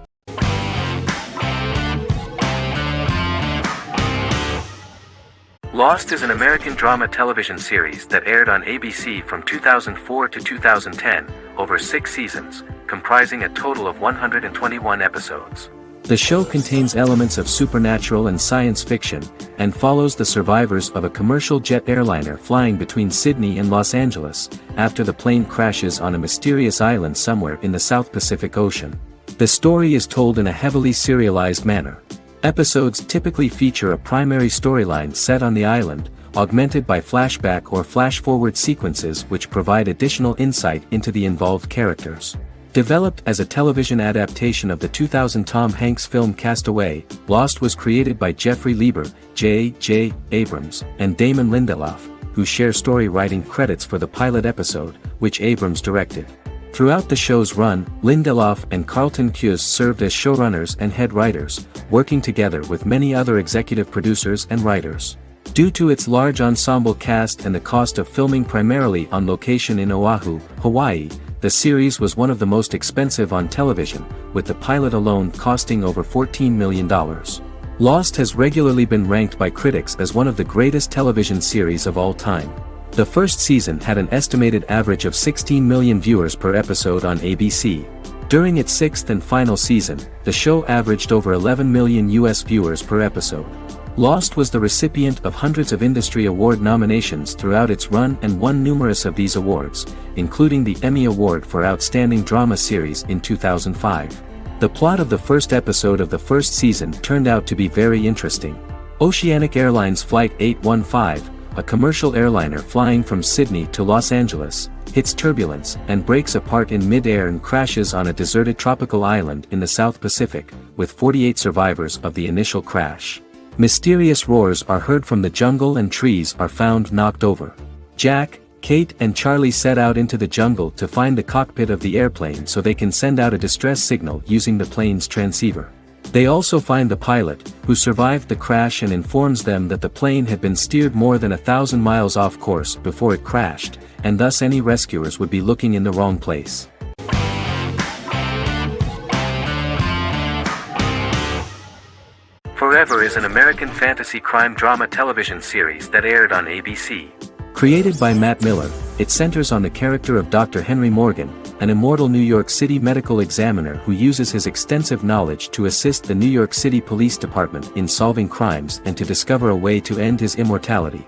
Lost is an American drama television series that aired on ABC from 2004 to 2010, over 6 seasons, comprising a total of 121 episodes. The show contains elements of supernatural and science fiction, and follows the survivors of a commercial jet airliner flying between Sydney and Los Angeles, after the plane crashes on a mysterious island somewhere in the South Pacific Ocean. The story is told in a heavily serialized manner. Episodes typically feature a primary storyline set on the island, augmented by flashback or flash-forward sequences which provide additional insight into the involved characters. Developed as a television adaptation of the 2000 Tom Hanks film Castaway, Lost was created by Jeffrey Lieber, J.J. Abrams, and Damon Lindelof, who share story writing credits for the pilot episode, which Abrams directed. Throughout the show's run, Lindelof and Carlton Cuse served as showrunners and head writers, working together with many other executive producers and writers. Due to its large ensemble cast and the cost of filming primarily on location in Oahu, Hawaii, the series was one of the most expensive on television, with the pilot alone costing over $14 million. Lost has regularly been ranked by critics as one of the greatest television series of all time. The first season had an estimated average of 16 million viewers per episode on ABC. During its 6th and final season, the show averaged over 11 million US viewers per episode. Lost was the recipient of hundreds of industry award nominations throughout its run and won numerous of these awards, including the Emmy Award for Outstanding Drama Series in 2005. The plot of the first episode of the first season turned out to be very interesting. Oceanic Airlines Flight 815, a commercial airliner flying from Sydney to Los Angeles, hits turbulence and breaks apart in mid-air and crashes on a deserted tropical island in the South Pacific, with 48 survivors of the initial crash. Mysterious roars are heard from the jungle and trees are found knocked over. Jack, Kate and Charlie set out into the jungle to find the cockpit of the airplane so they can send out a distress signal using the plane's transceiver. They also find the pilot, who survived the crash and informs them that the plane had been steered more than 1,000 miles off course before it crashed, and thus any rescuers would be looking in the wrong place. Forever is an American fantasy crime drama television series that aired on ABC. Created by Matt Miller, it centers on the character of Dr. Henry Morgan, an immortal New York City medical examiner who uses his extensive knowledge to assist the New York City Police Department in solving crimes and to discover a way to end his immortality.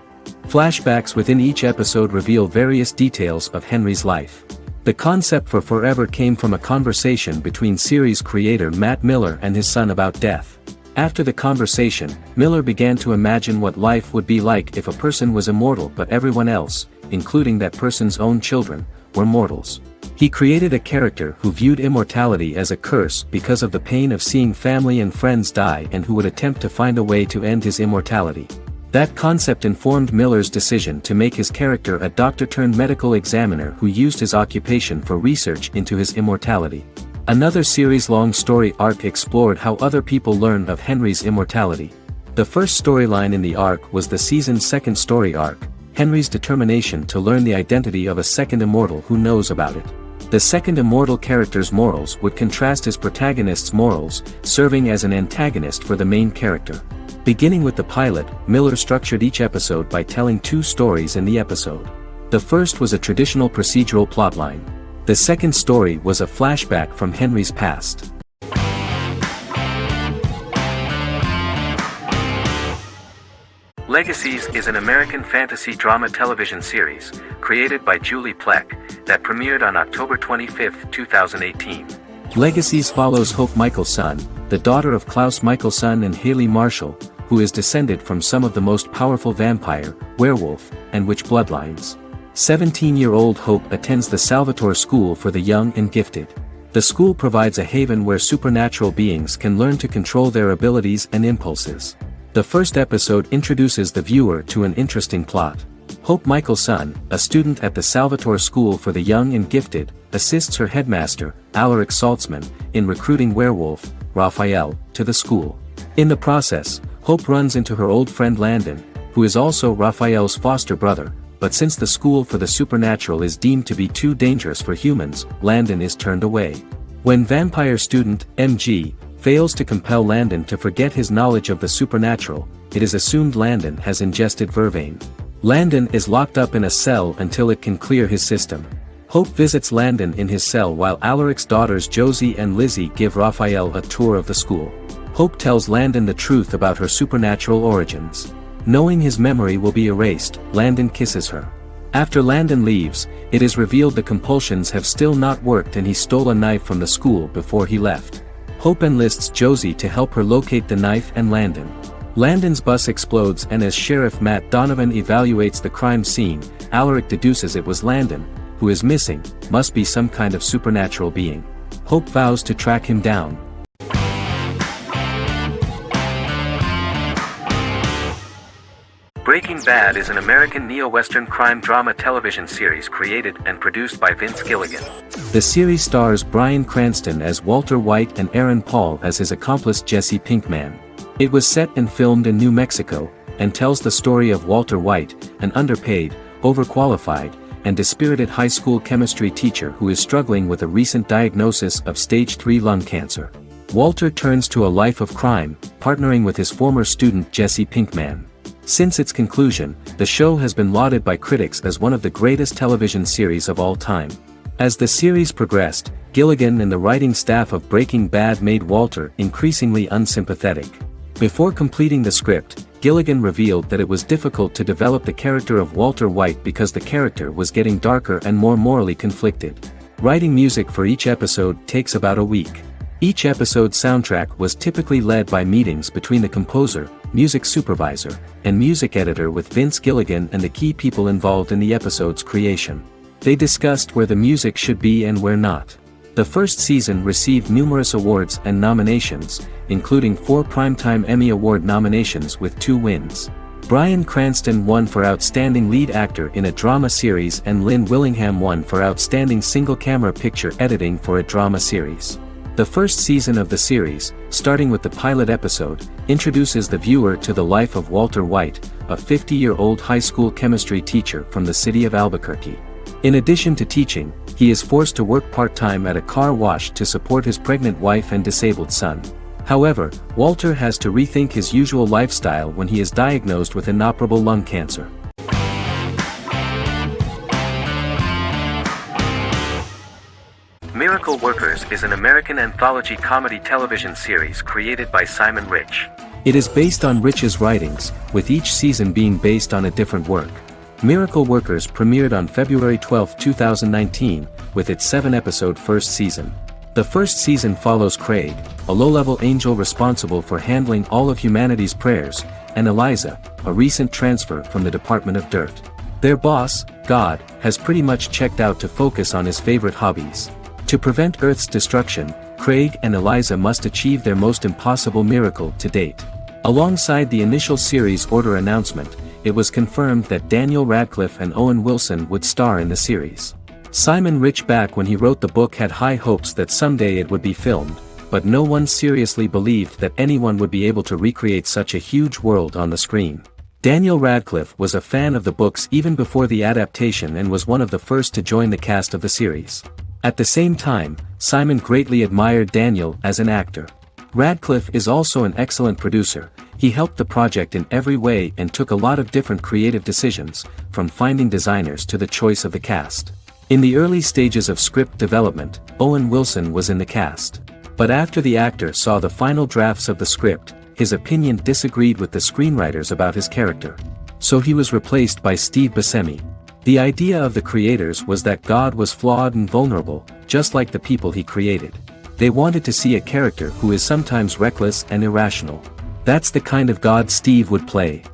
Flashbacks within each episode reveal various details of Henry's life. The concept for Forever came from a conversation between series creator Matt Miller and his son about death. After the conversation, Miller began to imagine what life would be like if a person was immortal but everyone else, including that person's own children, were mortals. He created a character who viewed immortality as a curse because of the pain of seeing family and friends die and who would attempt to find a way to end his immortality. That concept informed Miller's decision to make his character a doctor-turned-medical examiner who used his occupation for research into his immortality. Another series-long story arc explored how other people learned of Henry's immortality. The first storyline in the arc was the season's second story arc, Henry's determination to learn the identity of a second immortal who knows about it. The second immortal character's morals would contrast his protagonist's morals, serving as an antagonist for the main character. Beginning with the pilot, Miller structured each episode by telling two stories in the episode. The first was a traditional procedural plotline. The second story was a flashback from Henry's past. Legacies is an American fantasy drama television series, created by Julie Plec, that premiered on October 25, 2018. Legacies follows Hope Michelson, the daughter of Klaus Michelson and Haley Marshall, who is descended from some of the most powerful vampire, werewolf, and witch bloodlines. 17-year-old Hope attends the Salvatore School for the Young and Gifted. The school provides a haven where supernatural beings can learn to control their abilities and impulses. The first episode introduces the viewer to an interesting plot. Hope Michelson, a student at the Salvatore School for the Young and Gifted, assists her headmaster, Alaric Saltzman, in recruiting werewolf, Raphael, to the school. In the process, Hope runs into her old friend Landon, who is also Raphael's foster brother, but since the school for the supernatural is deemed to be too dangerous for humans, Landon is turned away. When vampire student, MG, fails to compel Landon to forget his knowledge of the supernatural, it is assumed Landon has ingested vervain. Landon is locked up in a cell until it can clear his system. Hope visits Landon in his cell while Alaric's daughters Josie and Lizzie give Raphael a tour of the school. Hope tells Landon the truth about her supernatural origins. Knowing his memory will be erased, Landon kisses her. After Landon leaves, it is revealed the compulsions have still not worked and he stole a knife from the school before he left. Hope enlists Josie to help her locate the knife and Landon. Landon's bus explodes and as Sheriff Matt Donovan evaluates the crime scene, Alaric deduces it was Landon, who is missing, must be some kind of supernatural being. Hope vows to track him down. Breaking Bad is an American neo-Western crime drama television series created and produced by Vince Gilligan. The series stars Bryan Cranston as Walter White and Aaron Paul as his accomplice Jesse Pinkman. It was set and filmed in New Mexico, and tells the story of Walter White, an underpaid, overqualified, and dispirited high school chemistry teacher who is struggling with a recent diagnosis of stage 3 lung cancer. Walter turns to a life of crime, partnering with his former student Jesse Pinkman. Since its conclusion, the show has been lauded by critics as one of the greatest television series of all time. As the series progressed, Gilligan and the writing staff of Breaking Bad made Walter increasingly unsympathetic. Before completing the script, Gilligan revealed that it was difficult to develop the character of Walter White because the character was getting darker and more morally conflicted. Writing music for each episode takes about a week. Each episode's soundtrack was typically led by meetings between the composer, music supervisor, and music editor with Vince Gilligan and the key people involved in the episode's creation. They discussed where the music should be and where not. The first season received numerous awards and nominations, including 4 Primetime Emmy Award nominations with 2 wins. Bryan Cranston won for Outstanding Lead Actor in a Drama Series and Lynn Willingham won for Outstanding Single-Camera Picture Editing for a Drama Series. The first season of the series, starting with the pilot episode, introduces the viewer to the life of Walter White, a 50-year-old high school chemistry teacher from the city of Albuquerque. In addition to teaching, he is forced to work part-time at a car wash to support his pregnant wife and disabled son. However, Walter has to rethink his usual lifestyle when he is diagnosed with inoperable lung cancer. Miracle Workers is an American anthology comedy television series created by Simon Rich. It is based on Rich's writings, with each season being based on a different work. Miracle Workers premiered on February 12, 2019, with its 7-episode first season. The first season follows Craig, a low-level angel responsible for handling all of humanity's prayers, and Eliza, a recent transfer from the Department of Dirt. Their boss, God, has pretty much checked out to focus on his favorite hobbies. To prevent Earth's destruction, Craig and Eliza must achieve their most impossible miracle to date. Alongside the initial series order announcement, it was confirmed that Daniel Radcliffe and Owen Wilson would star in the series. Simon Rich back when he wrote the book had high hopes that someday it would be filmed, but no one seriously believed that anyone would be able to recreate such a huge world on the screen. Daniel Radcliffe was a fan of the books even before the adaptation and was one of the first to join the cast of the series. At the same time, Simon greatly admired Daniel as an actor. Radcliffe is also an excellent producer. He helped the project in every way and took a lot of different creative decisions, from finding designers to the choice of the cast. In the early stages of script development, Owen Wilson was in the cast. But after the actor saw the final drafts of the script, his opinion disagreed with the screenwriters about his character. So he was replaced by Steve Buscemi. The idea of the creators was that God was flawed and vulnerable, just like the people he created. They wanted to see a character who is sometimes reckless and irrational. That's the kind of God Steve would play.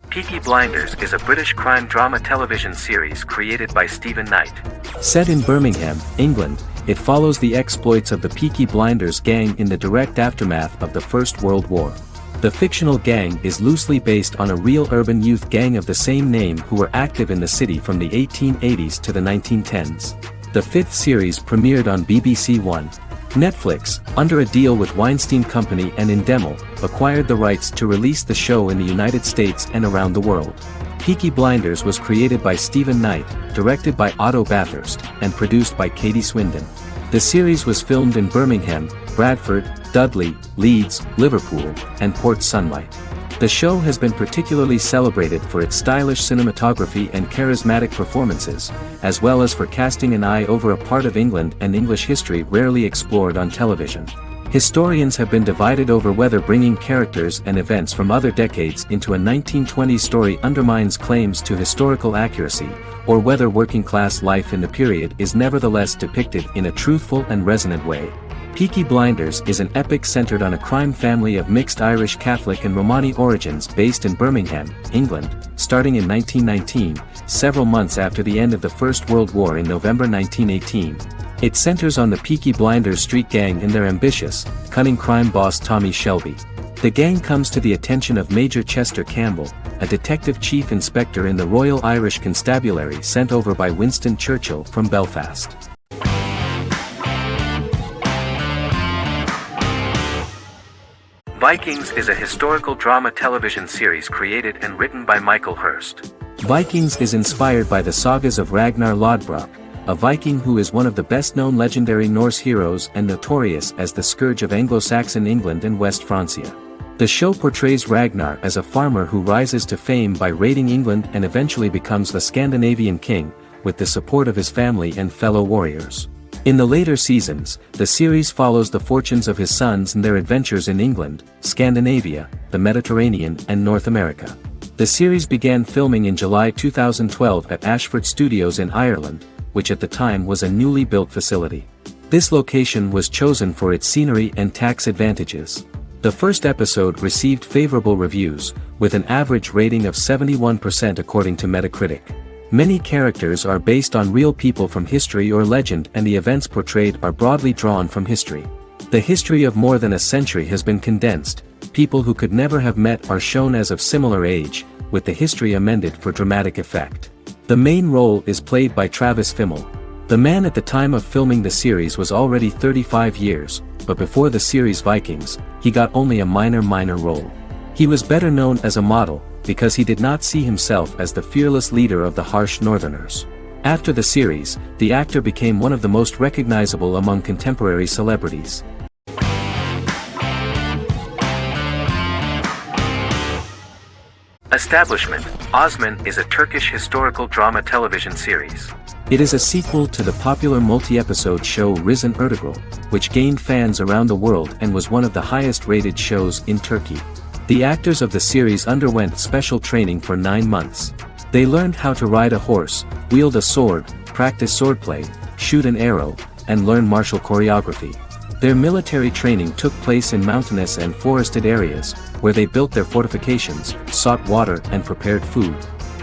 Peaky Blinders is a British crime drama television series created by Stephen Knight. Set in Birmingham, England, it follows the exploits of the Peaky Blinders gang in the direct aftermath of the First World War. The fictional gang is loosely based on a real urban youth gang of the same name who were active in the city from the 1880s to the 1910s. The 5th series premiered on BBC One. Netflix, under a deal with Weinstein Company and Endemol, acquired the rights to release the show in the United States and around the world. Peaky Blinders was created by Stephen Knight, directed by Otto Bathurst, and produced by Katie Swindon. The series was filmed in Birmingham, Bradford, Dudley, Leeds, Liverpool, and Port Sunlight. The show has been particularly celebrated for its stylish cinematography and charismatic performances, as well as for casting an eye over a part of England and English history rarely explored on television. Historians have been divided over whether bringing characters and events from other decades into a 1920s story undermines claims to historical accuracy, or whether working-class life in the period is nevertheless depicted in a truthful and resonant way. Peaky Blinders is an epic centered on a crime family of mixed Irish Catholic and Romani origins based in Birmingham, England, starting in 1919, several months after the end of the First World War in November 1918. It centers on the Peaky Blinders street gang and their ambitious, cunning crime boss Tommy Shelby. The gang comes to the attention of Major Chester Campbell, a detective chief inspector in the Royal Irish Constabulary sent over by Winston Churchill from Belfast. Vikings is a historical drama television series created and written by Michael Hurst. Vikings is inspired by the sagas of Ragnar Lodbrok, a Viking who is one of the best-known legendary Norse heroes and notorious as the scourge of Anglo-Saxon England and West Francia. The show portrays Ragnar as a farmer who rises to fame by raiding England and eventually becomes the Scandinavian king, with the support of his family and fellow warriors. In the later seasons, the series follows the fortunes of his sons and their adventures in England, Scandinavia, the Mediterranean and North America. The series began filming in July 2012 at Ashford Studios in Ireland, which at the time was a newly built facility. This location was chosen for its scenery and tax advantages. The first episode received favorable reviews, with an average rating of 71% according to Metacritic. Many characters are based on real people from history or legend, and the events portrayed are broadly drawn from history. The history of more than a century has been condensed. People who could never have met are shown as of similar age, with the history amended for dramatic effect. The main role is played by Travis Fimmel. The man at the time of filming the series was already 35 years, but before the series Vikings, he got only a minor role. He was better known as a model, because he did not see himself as the fearless leader of the harsh Northerners. After the series, the actor became one of the most recognizable among contemporary celebrities. Establishment. Osman is a Turkish historical drama television series. It is a sequel to the popular multi-episode show Risen Ertugrul, which gained fans around the world and was one of the highest-rated shows in Turkey. The actors of the series underwent special training for 9 months. They learned how to ride a horse, wield a sword, practice swordplay, shoot an arrow, and learn martial choreography. Their military training took place in mountainous and forested areas, where they built their fortifications, sought water, and prepared food.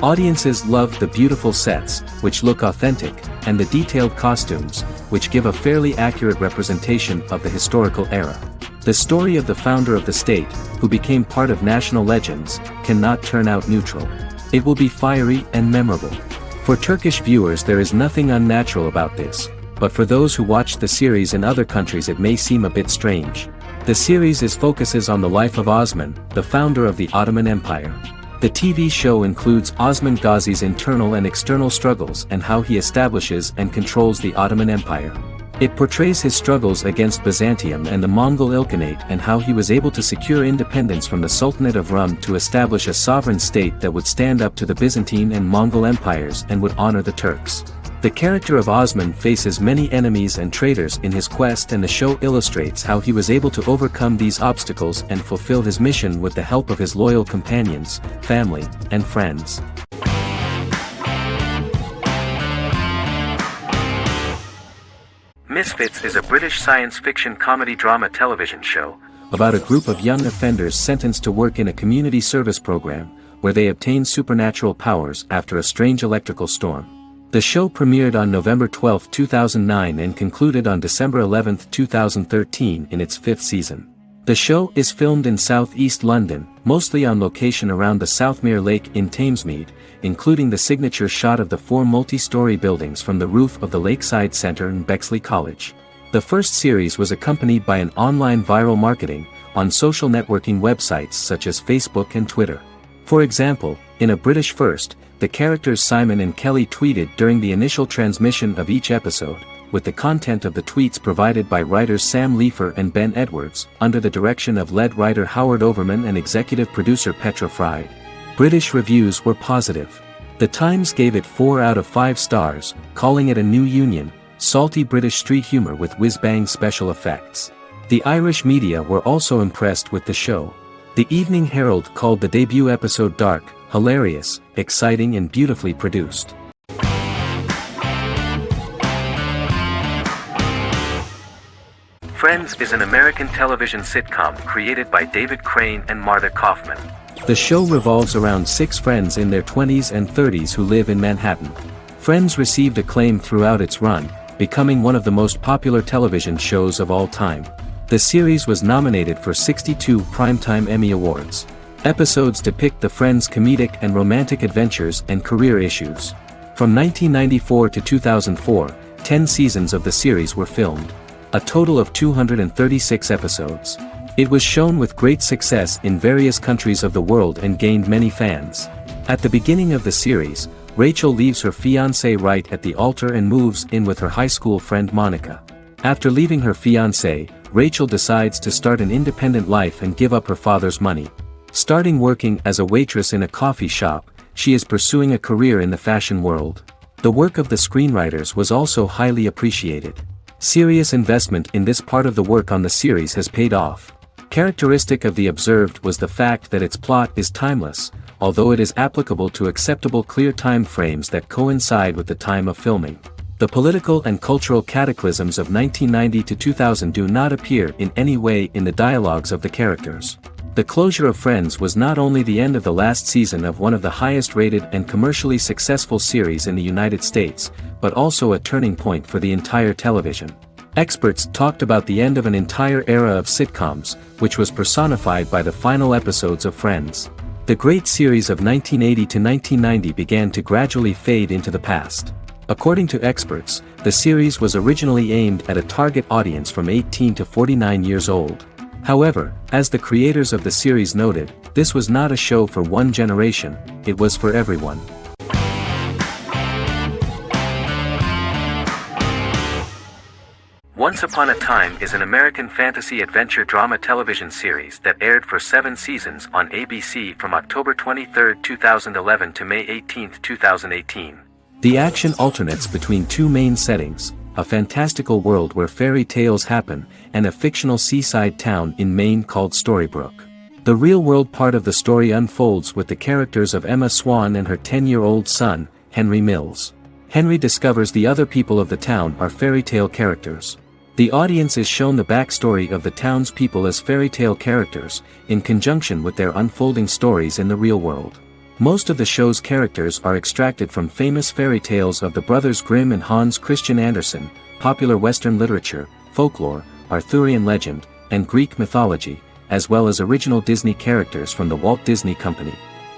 Audiences loved the beautiful sets, which look authentic, and the detailed costumes, which give a fairly accurate representation of the historical era. The story of the founder of the state, who became part of national legends, cannot turn out neutral. It will be fiery and memorable. For Turkish viewers, there is nothing unnatural about this, but for those who watch the series in other countries it may seem a bit strange. The series focuses on the life of Osman, the founder of the Ottoman Empire. The TV show includes Osman Ghazi's internal and external struggles and how he establishes and controls the Ottoman Empire. It portrays his struggles against Byzantium and the Mongol Ilkhanate and how he was able to secure independence from the Sultanate of Rum to establish a sovereign state that would stand up to the Byzantine and Mongol empires and would honor the Turks. The character of Osman faces many enemies and traitors in his quest, and the show illustrates how he was able to overcome these obstacles and fulfill his mission with the help of his loyal companions, family, and friends. Misfits is a British science fiction comedy drama television show about a group of young offenders sentenced to work in a community service program, where they obtain supernatural powers after a strange electrical storm. The show premiered on November 12, 2009 and concluded on December 11, 2013 in its 5th season. The show is filmed in southeast London, mostly on location around the Southmere Lake in Thamesmead, including the signature shot of the 4 multi-story buildings from the roof of the Lakeside Centre in Bexley College. The first series was accompanied by an online viral marketing on social networking websites such as Facebook and Twitter. For example, in a British first, the characters Simon and Kelly tweeted during the initial transmission of each episode, with the content of the tweets provided by writers Sam Leifer and Ben Edwards, under the direction of lead writer Howard Overman and executive producer Petra Fried. British reviews were positive. The Times gave it 4 out of 5 stars, calling it a new union, salty British street humour with whiz-bang special effects. The Irish media were also impressed with the show. The Evening Herald called the debut episode dark, hilarious, exciting and beautifully produced. Friends is an American television sitcom created by David Crane and Marta Kaufman. The show revolves around 6 friends in their 20s and 30s who live in Manhattan. Friends received acclaim throughout its run, becoming one of the most popular television shows of all time. The series was nominated for 62 Primetime Emmy Awards. Episodes depict the friends' comedic and romantic adventures and career issues. From 1994 to 2004, 10 seasons of the series were filmed. A total of 236 episodes. It was shown with great success in various countries of the world and gained many fans. At the beginning of the series, Rachel leaves her fiancé right at the altar and moves in with her high school friend Monica. After leaving her fiancé, Rachel decides to start an independent life and give up her father's money. Starting working as a waitress in a coffee shop, she is pursuing a career in the fashion world. The work of the screenwriters was also highly appreciated. Serious investment in this part of the work on the series has paid off. Characteristic of The Observed was the fact that its plot is timeless, although it is applicable to acceptable clear time frames that coincide with the time of filming. The political and cultural cataclysms of 1990 to 2000 do not appear in any way in the dialogues of the characters. The closure of Friends was not only the end of the last season of one of the highest-rated and commercially successful series in the United States, but also a turning point for the entire television. Experts talked about the end of an entire era of sitcoms, which was personified by the final episodes of Friends. The great series of 1980 to 1990 began to gradually fade into the past. According to experts, the series was originally aimed at a target audience from 18 to 49 years old. However, as the creators of the series noted, this was not a show for one generation, it was for everyone. Once Upon a Time is an American fantasy adventure drama television series that aired for 7 seasons on ABC from October 23, 2011 to May 18, 2018. The action alternates between two main settings, a fantastical world where fairy tales happen, and a fictional seaside town in Maine called Storybrooke. The real-world part of the story unfolds with the characters of Emma Swan and her 10-year-old son, Henry Mills. Henry discovers the other people of the town are fairy tale characters. The audience is shown the backstory of the townspeople as fairy tale characters, in conjunction with their unfolding stories in the real world. Most of the show's characters are extracted from famous fairy tales of the Brothers Grimm and Hans Christian Andersen, popular Western literature, folklore, Arthurian legend, and Greek mythology, as well as original Disney characters from the Walt Disney Company.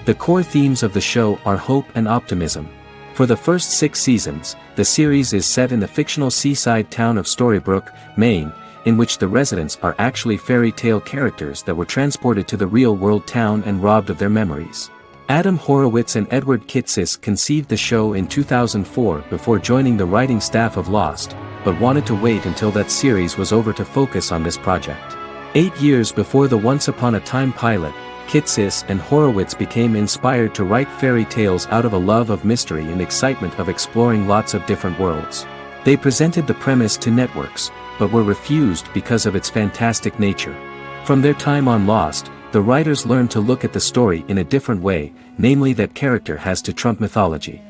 The core themes of the show are hope and optimism. For the first 6 seasons, the series is set in the fictional seaside town of Storybrooke, Maine, in which the residents are actually fairy tale characters that were transported to the real-world town and robbed of their memories. Adam Horowitz and Edward Kitsis conceived the show in 2004 before joining the writing staff of Lost, but wanted to wait until that series was over to focus on this project. 8 years before the Once Upon a Time pilot, Kitsis and Horowitz became inspired to write fairy tales out of a love of mystery and excitement of exploring lots of different worlds. They presented the premise to networks, but were refused because of its fantastic nature. From their time on Lost, the writers learned to look at the story in a different way, namely that character has to trump mythology.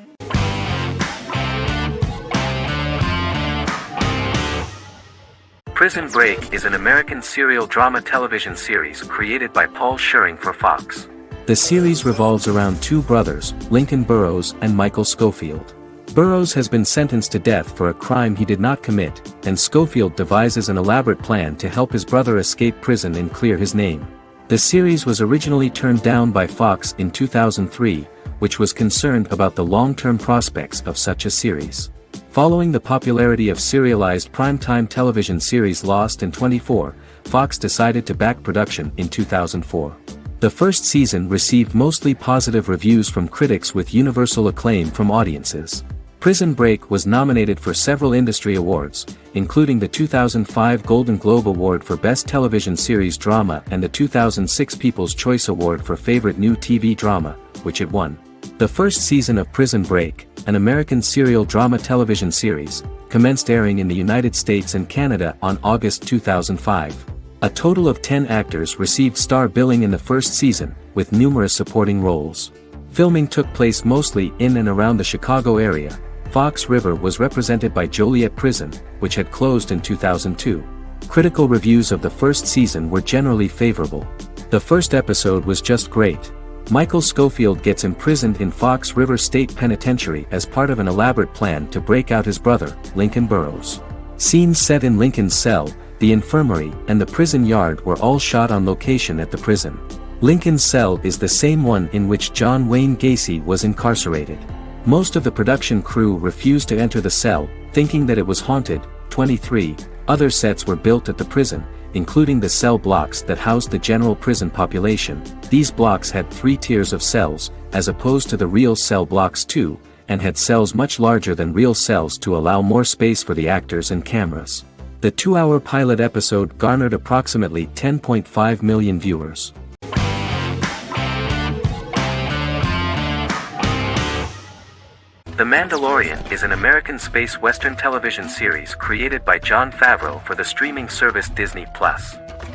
Prison Break is an American serial drama television series created by Paul Scheuring for Fox. The series revolves around 2 brothers, Lincoln Burrows and Michael Scofield. Burrows has been sentenced to death for a crime he did not commit, and Scofield devises an elaborate plan to help his brother escape prison and clear his name. The series was originally turned down by Fox in 2003, which was concerned about the long-term prospects of such a series. Following the popularity of serialized primetime television series Lost in 24, Fox decided to back production in 2004. The first season received mostly positive reviews from critics with universal acclaim from audiences. Prison Break was nominated for several industry awards, including the 2005 Golden Globe Award for Best Television Series Drama and the 2006 People's Choice Award for Favorite New TV Drama, which it won. The first season of Prison Break, an American serial drama television series, commenced airing in the United States and Canada on August 2005. A total of 10 actors received star billing in the first season, with numerous supporting roles. Filming took place mostly in and around the Chicago area. Fox River was represented by Joliet Prison, which had closed in 2002. Critical reviews of the first season were generally favorable. The first episode was just great. Michael Scofield gets imprisoned in Fox River State Penitentiary as part of an elaborate plan to break out his brother, Lincoln Burrows. Scenes set in Lincoln's cell, the infirmary, and the prison yard were all shot on location at the prison. Lincoln's cell is the same one in which John Wayne Gacy was incarcerated. Most of the production crew refused to enter the cell, thinking that it was haunted. 23 other sets were built at the prison, including the cell blocks that housed the general prison population. These blocks had 3 tiers of cells, as opposed to the real cell blocks 2, and had cells much larger than real cells to allow more space for the actors and cameras. The 2-hour pilot episode garnered approximately 10.5 million viewers. The Mandalorian is an American space western television series created by Jon Favreau for the streaming service Disney+.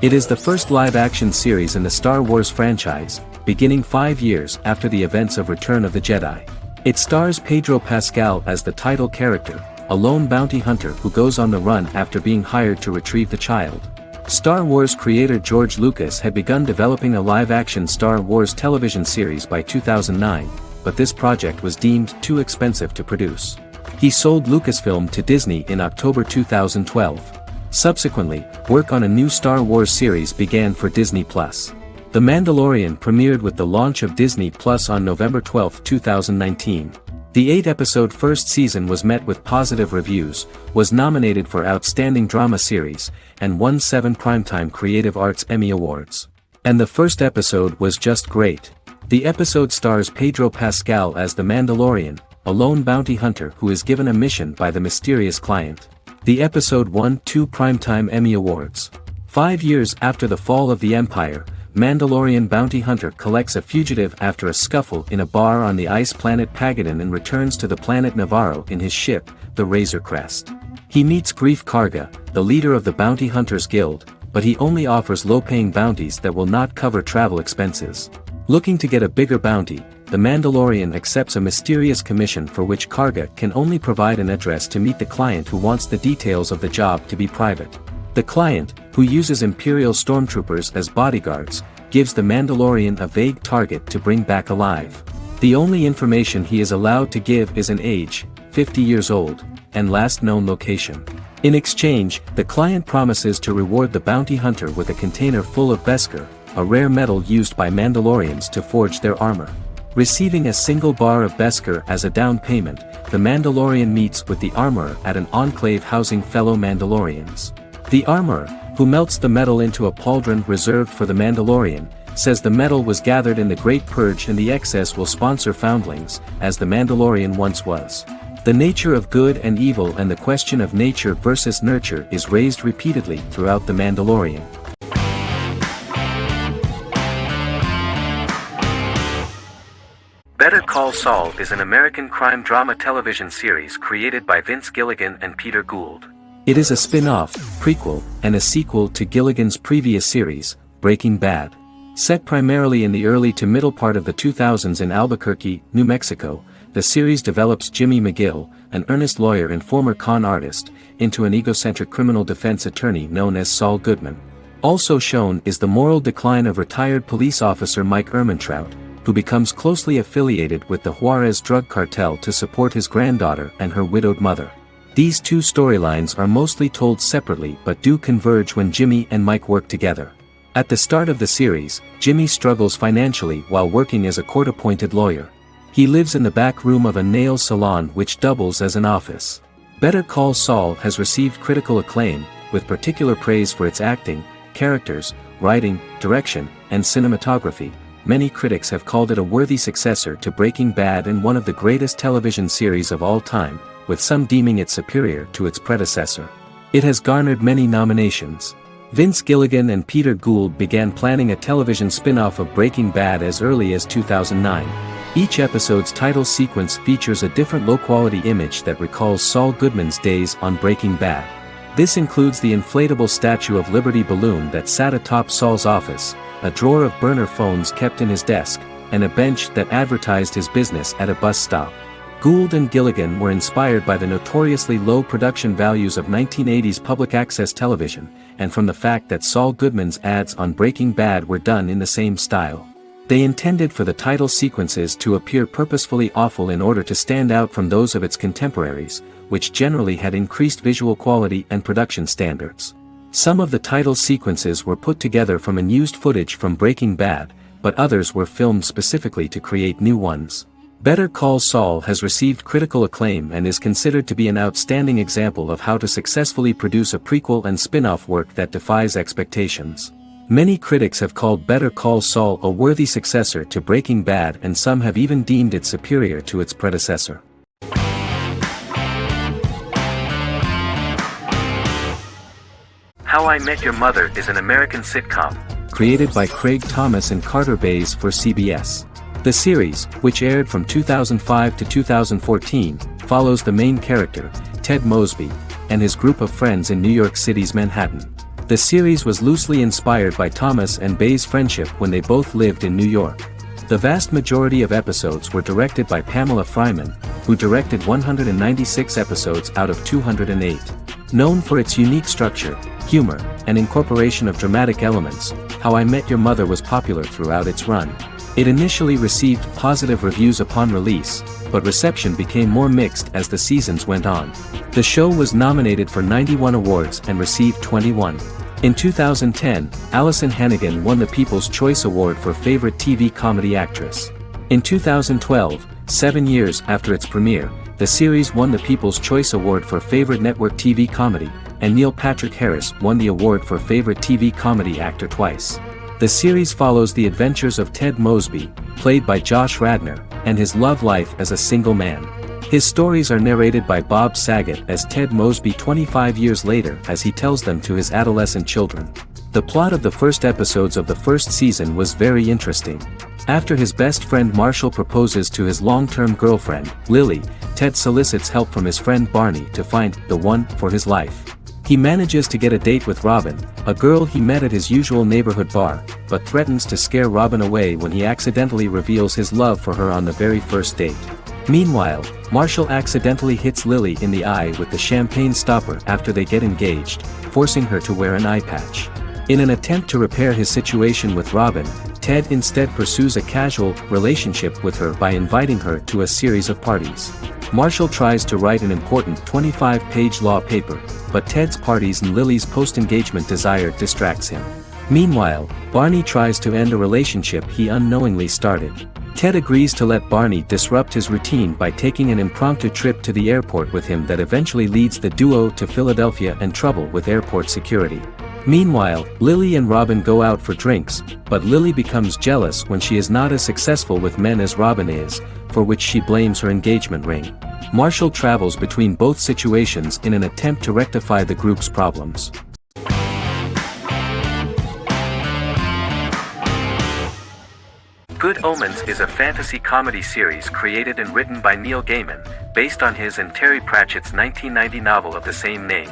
It is the first live-action series in the Star Wars franchise, beginning 5 years after the events of Return of the Jedi. It stars Pedro Pascal as the title character, a lone bounty hunter who goes on the run after being hired to retrieve the child. Star Wars creator George Lucas had begun developing a live-action Star Wars television series by 2009, but this project was deemed too expensive to produce. He sold Lucasfilm to Disney in October 2012. Subsequently, work on a new Star Wars series began for Disney+. The Mandalorian premiered with the launch of Disney Plus on November 12, 2019. The 8-episode first season was met with positive reviews, was nominated for Outstanding Drama Series, and won 7 Primetime Creative Arts Emmy Awards. And the first episode was just great. The episode stars Pedro Pascal as the Mandalorian, a lone bounty hunter who is given a mission by the mysterious client. The episode won 2 Primetime Emmy Awards. 5 years after the fall of the Empire, Mandalorian bounty hunter collects a fugitive after a scuffle in a bar on the ice planet Pagadan and returns to the planet Navarro in his ship, the Razor Crest. He meets Greef Karga, the leader of the Bounty Hunters Guild, but he only offers low-paying bounties that will not cover travel expenses. Looking to get a bigger bounty, the Mandalorian accepts a mysterious commission for which Karga can only provide an address to meet the client who wants the details of the job to be private. The client, who uses Imperial stormtroopers as bodyguards, gives the Mandalorian a vague target to bring back alive. The only information he is allowed to give is an age, 50 years old, and last known location. In exchange, the client promises to reward the bounty hunter with a container full of Beskar, a rare metal used by Mandalorians to forge their armor. Receiving a single bar of Beskar as a down payment, the Mandalorian meets with the armorer at an enclave housing fellow Mandalorians. The armorer, who melts the metal into a pauldron reserved for the Mandalorian, says the metal was gathered in the Great Purge and the excess will sponsor foundlings, as the Mandalorian once was. The nature of good and evil and the question of nature versus nurture is raised repeatedly throughout The Mandalorian. Better Call Saul is an American crime drama television series created by Vince Gilligan and Peter Gould. It is a spin-off, prequel, and a sequel to Gilligan's previous series, Breaking Bad. Set primarily in the early to middle part of the 2000s in Albuquerque, New Mexico, the series develops Jimmy McGill, an earnest lawyer and former con artist, into an egocentric criminal defense attorney known as Saul Goodman. Also shown is the moral decline of retired police officer Mike Ehrmantraut, who becomes closely affiliated with the Juarez drug cartel to support his granddaughter and her widowed mother. These two storylines are mostly told separately but do converge when Jimmy and Mike work together. At the start of the series, Jimmy struggles financially while working as a court-appointed lawyer. He lives in the back room of a nail salon which doubles as an office. Better Call Saul has received critical acclaim, with particular praise for its acting, characters, writing, direction, and cinematography. Many critics have called it a worthy successor to Breaking Bad and one of the greatest television series of all time, with some deeming it superior to its predecessor. It has garnered many nominations. Vince Gilligan and Peter Gould began planning a television spin-off of Breaking Bad as early as 2009. Each episode's title sequence features a different low-quality image that recalls Saul Goodman's days on Breaking Bad. This includes the inflatable Statue of Liberty balloon that sat atop Saul's office, a drawer of burner phones kept in his desk, and a bench that advertised his business at a bus stop. Gould and Gilligan were inspired by the notoriously low production values of 1980s public access television, and from the fact that Saul Goodman's ads on Breaking Bad were done in the same style. They intended for the title sequences to appear purposefully awful in order to stand out from those of its contemporaries, which generally had increased visual quality and production standards. Some of the title sequences were put together from unused footage from Breaking Bad, but others were filmed specifically to create new ones. Better Call Saul has received critical acclaim and is considered to be an outstanding example of how to successfully produce a prequel and spin-off work that defies expectations. Many critics have called Better Call Saul a worthy successor to Breaking Bad, and some have even deemed it superior to its predecessor. How I Met Your Mother is an American sitcom, created by Craig Thomas and Carter Bays for CBS. The series, which aired from 2005 to 2014, follows the main character, Ted Mosby, and his group of friends in New York City's Manhattan. The series was loosely inspired by Thomas and Bays' friendship when they both lived in New York. The vast majority of episodes were directed by Pamela Fryman, who directed 196 episodes out of 208. Known for its unique structure, humor, and incorporation of dramatic elements, How I Met Your Mother was popular throughout its run. It initially received positive reviews upon release, but reception became more mixed as the seasons went on. The show was nominated for 91 awards and received 21. In 2010, Allison Hannigan won the People's Choice Award for Favorite TV Comedy Actress. In 2012, 7 years after its premiere, the series won the People's Choice Award for Favorite Network TV Comedy, and Neil Patrick Harris won the award for Favorite TV Comedy Actor twice. The series follows the adventures of Ted Mosby, played by Josh Radnor, and his love life as a single man. His stories are narrated by Bob Saget as Ted Mosby 25 years later as he tells them to his adolescent children. The plot of the first episodes of the first season was very interesting. After his best friend Marshall proposes to his long-term girlfriend, Lily, Ted solicits help from his friend Barney to find the one for his life. He manages to get a date with Robin, a girl he met at his usual neighborhood bar, but threatens to scare Robin away when he accidentally reveals his love for her on the very first date. Meanwhile, Marshall accidentally hits Lily in the eye with the champagne stopper after they get engaged, forcing her to wear an eye patch. In an attempt to repair his situation with Robin, Ted instead pursues a casual relationship with her by inviting her to a series of parties. Marshall tries to write an important 25-page law paper, but Ted's parties and Lily's post-engagement desire distracts him. Meanwhile, Barney tries to end a relationship he unknowingly started. Ted agrees to let Barney disrupt his routine by taking an impromptu trip to the airport with him that eventually leads the duo to Philadelphia and trouble with airport security. Meanwhile, Lily and Robin go out for drinks, but Lily becomes jealous when she is not as successful with men as Robin is, for which she blames her engagement ring. Marshall travels between both situations in an attempt to rectify the group's problems. Good Omens is a fantasy comedy series created and written by Neil Gaiman, based on his and Terry Pratchett's 1990 novel of the same name.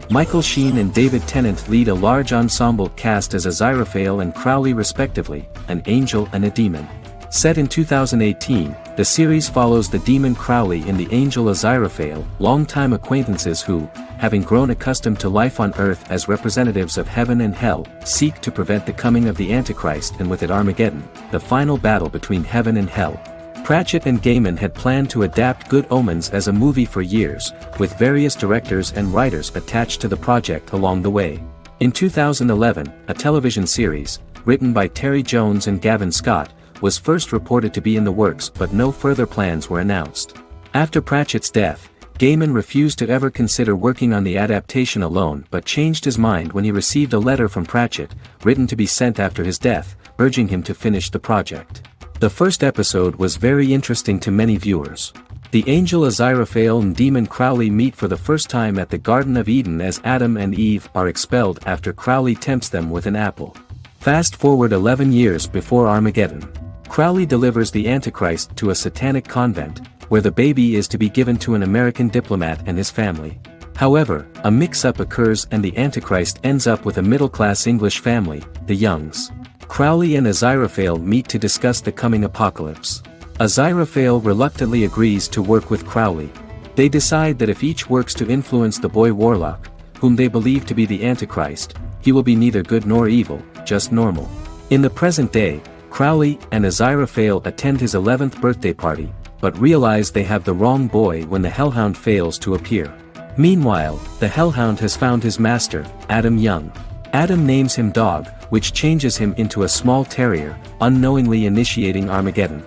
Michael Sheen and David Tennant lead a large ensemble cast as Aziraphale and Crowley respectively, an angel and a demon. Set in 2018, the series follows the demon Crowley and the angel Aziraphale, longtime acquaintances who, having grown accustomed to life on Earth as representatives of heaven and hell, seek to prevent the coming of the Antichrist and with it Armageddon, the final battle between heaven and hell. Pratchett and Gaiman had planned to adapt Good Omens as a movie for years, with various directors and writers attached to the project along the way. In 2011, a television series, written by Terry Jones and Gavin Scott, was first reported to be in the works but no further plans were announced. After Pratchett's death, Gaiman refused to ever consider working on the adaptation alone but changed his mind when he received a letter from Pratchett, written to be sent after his death, urging him to finish the project. The first episode was very interesting to many viewers. The angel Aziraphale and demon Crowley meet for the first time at the Garden of Eden as Adam and Eve are expelled after Crowley tempts them with an apple. Fast forward 11 years before Armageddon. Crowley delivers the Antichrist to a satanic convent, where the baby is to be given to an American diplomat and his family. However, a mix-up occurs and the Antichrist ends up with a middle-class English family, the Youngs. Crowley and Aziraphale meet to discuss the coming apocalypse. Aziraphale reluctantly agrees to work with Crowley. They decide that if each works to influence the boy warlock, whom they believe to be the Antichrist, he will be neither good nor evil, just normal. In the present day, Crowley and Aziraphale attend his 11th birthday party, but realize they have the wrong boy when the Hellhound fails to appear. Meanwhile, the Hellhound has found his master, Adam Young. Adam names him Dog, which changes him into a small terrier, unknowingly initiating Armageddon.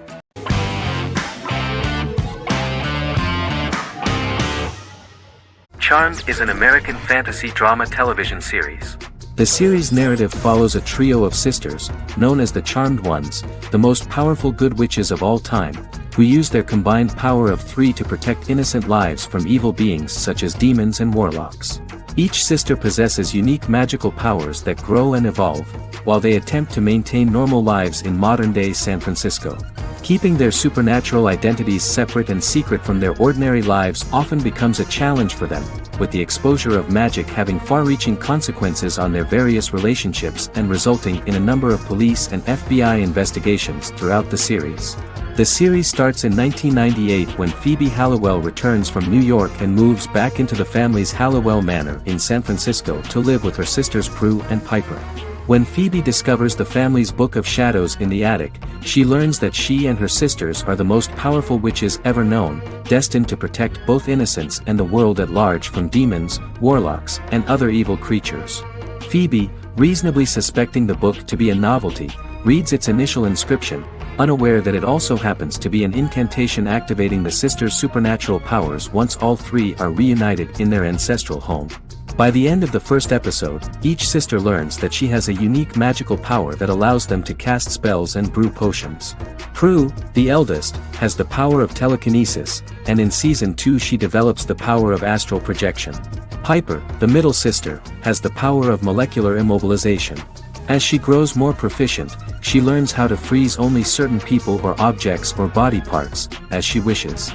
Charmed is an American fantasy drama television series. The series' narrative follows a trio of sisters, known as the Charmed Ones, the most powerful good witches of all time, who use their combined power of 3 to protect innocent lives from evil beings such as demons and warlocks. Each sister possesses unique magical powers that grow and evolve, while they attempt to maintain normal lives in modern-day San Francisco. Keeping their supernatural identities separate and secret from their ordinary lives often becomes a challenge for them, with the exposure of magic having far-reaching consequences on their various relationships and resulting in a number of police and FBI investigations throughout the series. The series starts in 1998 when Phoebe Halliwell returns from New York and moves back into the family's Halliwell Manor in San Francisco to live with her sisters Prue and Piper. When Phoebe discovers the family's Book of Shadows in the attic, she learns that she and her sisters are the most powerful witches ever known, destined to protect both innocents and the world at large from demons, warlocks, and other evil creatures. Phoebe, reasonably suspecting the book to be a novelty, reads its initial inscription, unaware that it also happens to be an incantation activating the sisters' supernatural powers once all three are reunited in their ancestral home. By the end of the first episode, each sister learns that she has a unique magical power that allows them to cast spells and brew potions. Prue, the eldest, has the power of telekinesis, and in Season 2 she develops the power of astral projection. Piper, the middle sister, has the power of molecular immobilization. As she grows more proficient, she learns how to freeze only certain people or objects or body parts, as she wishes.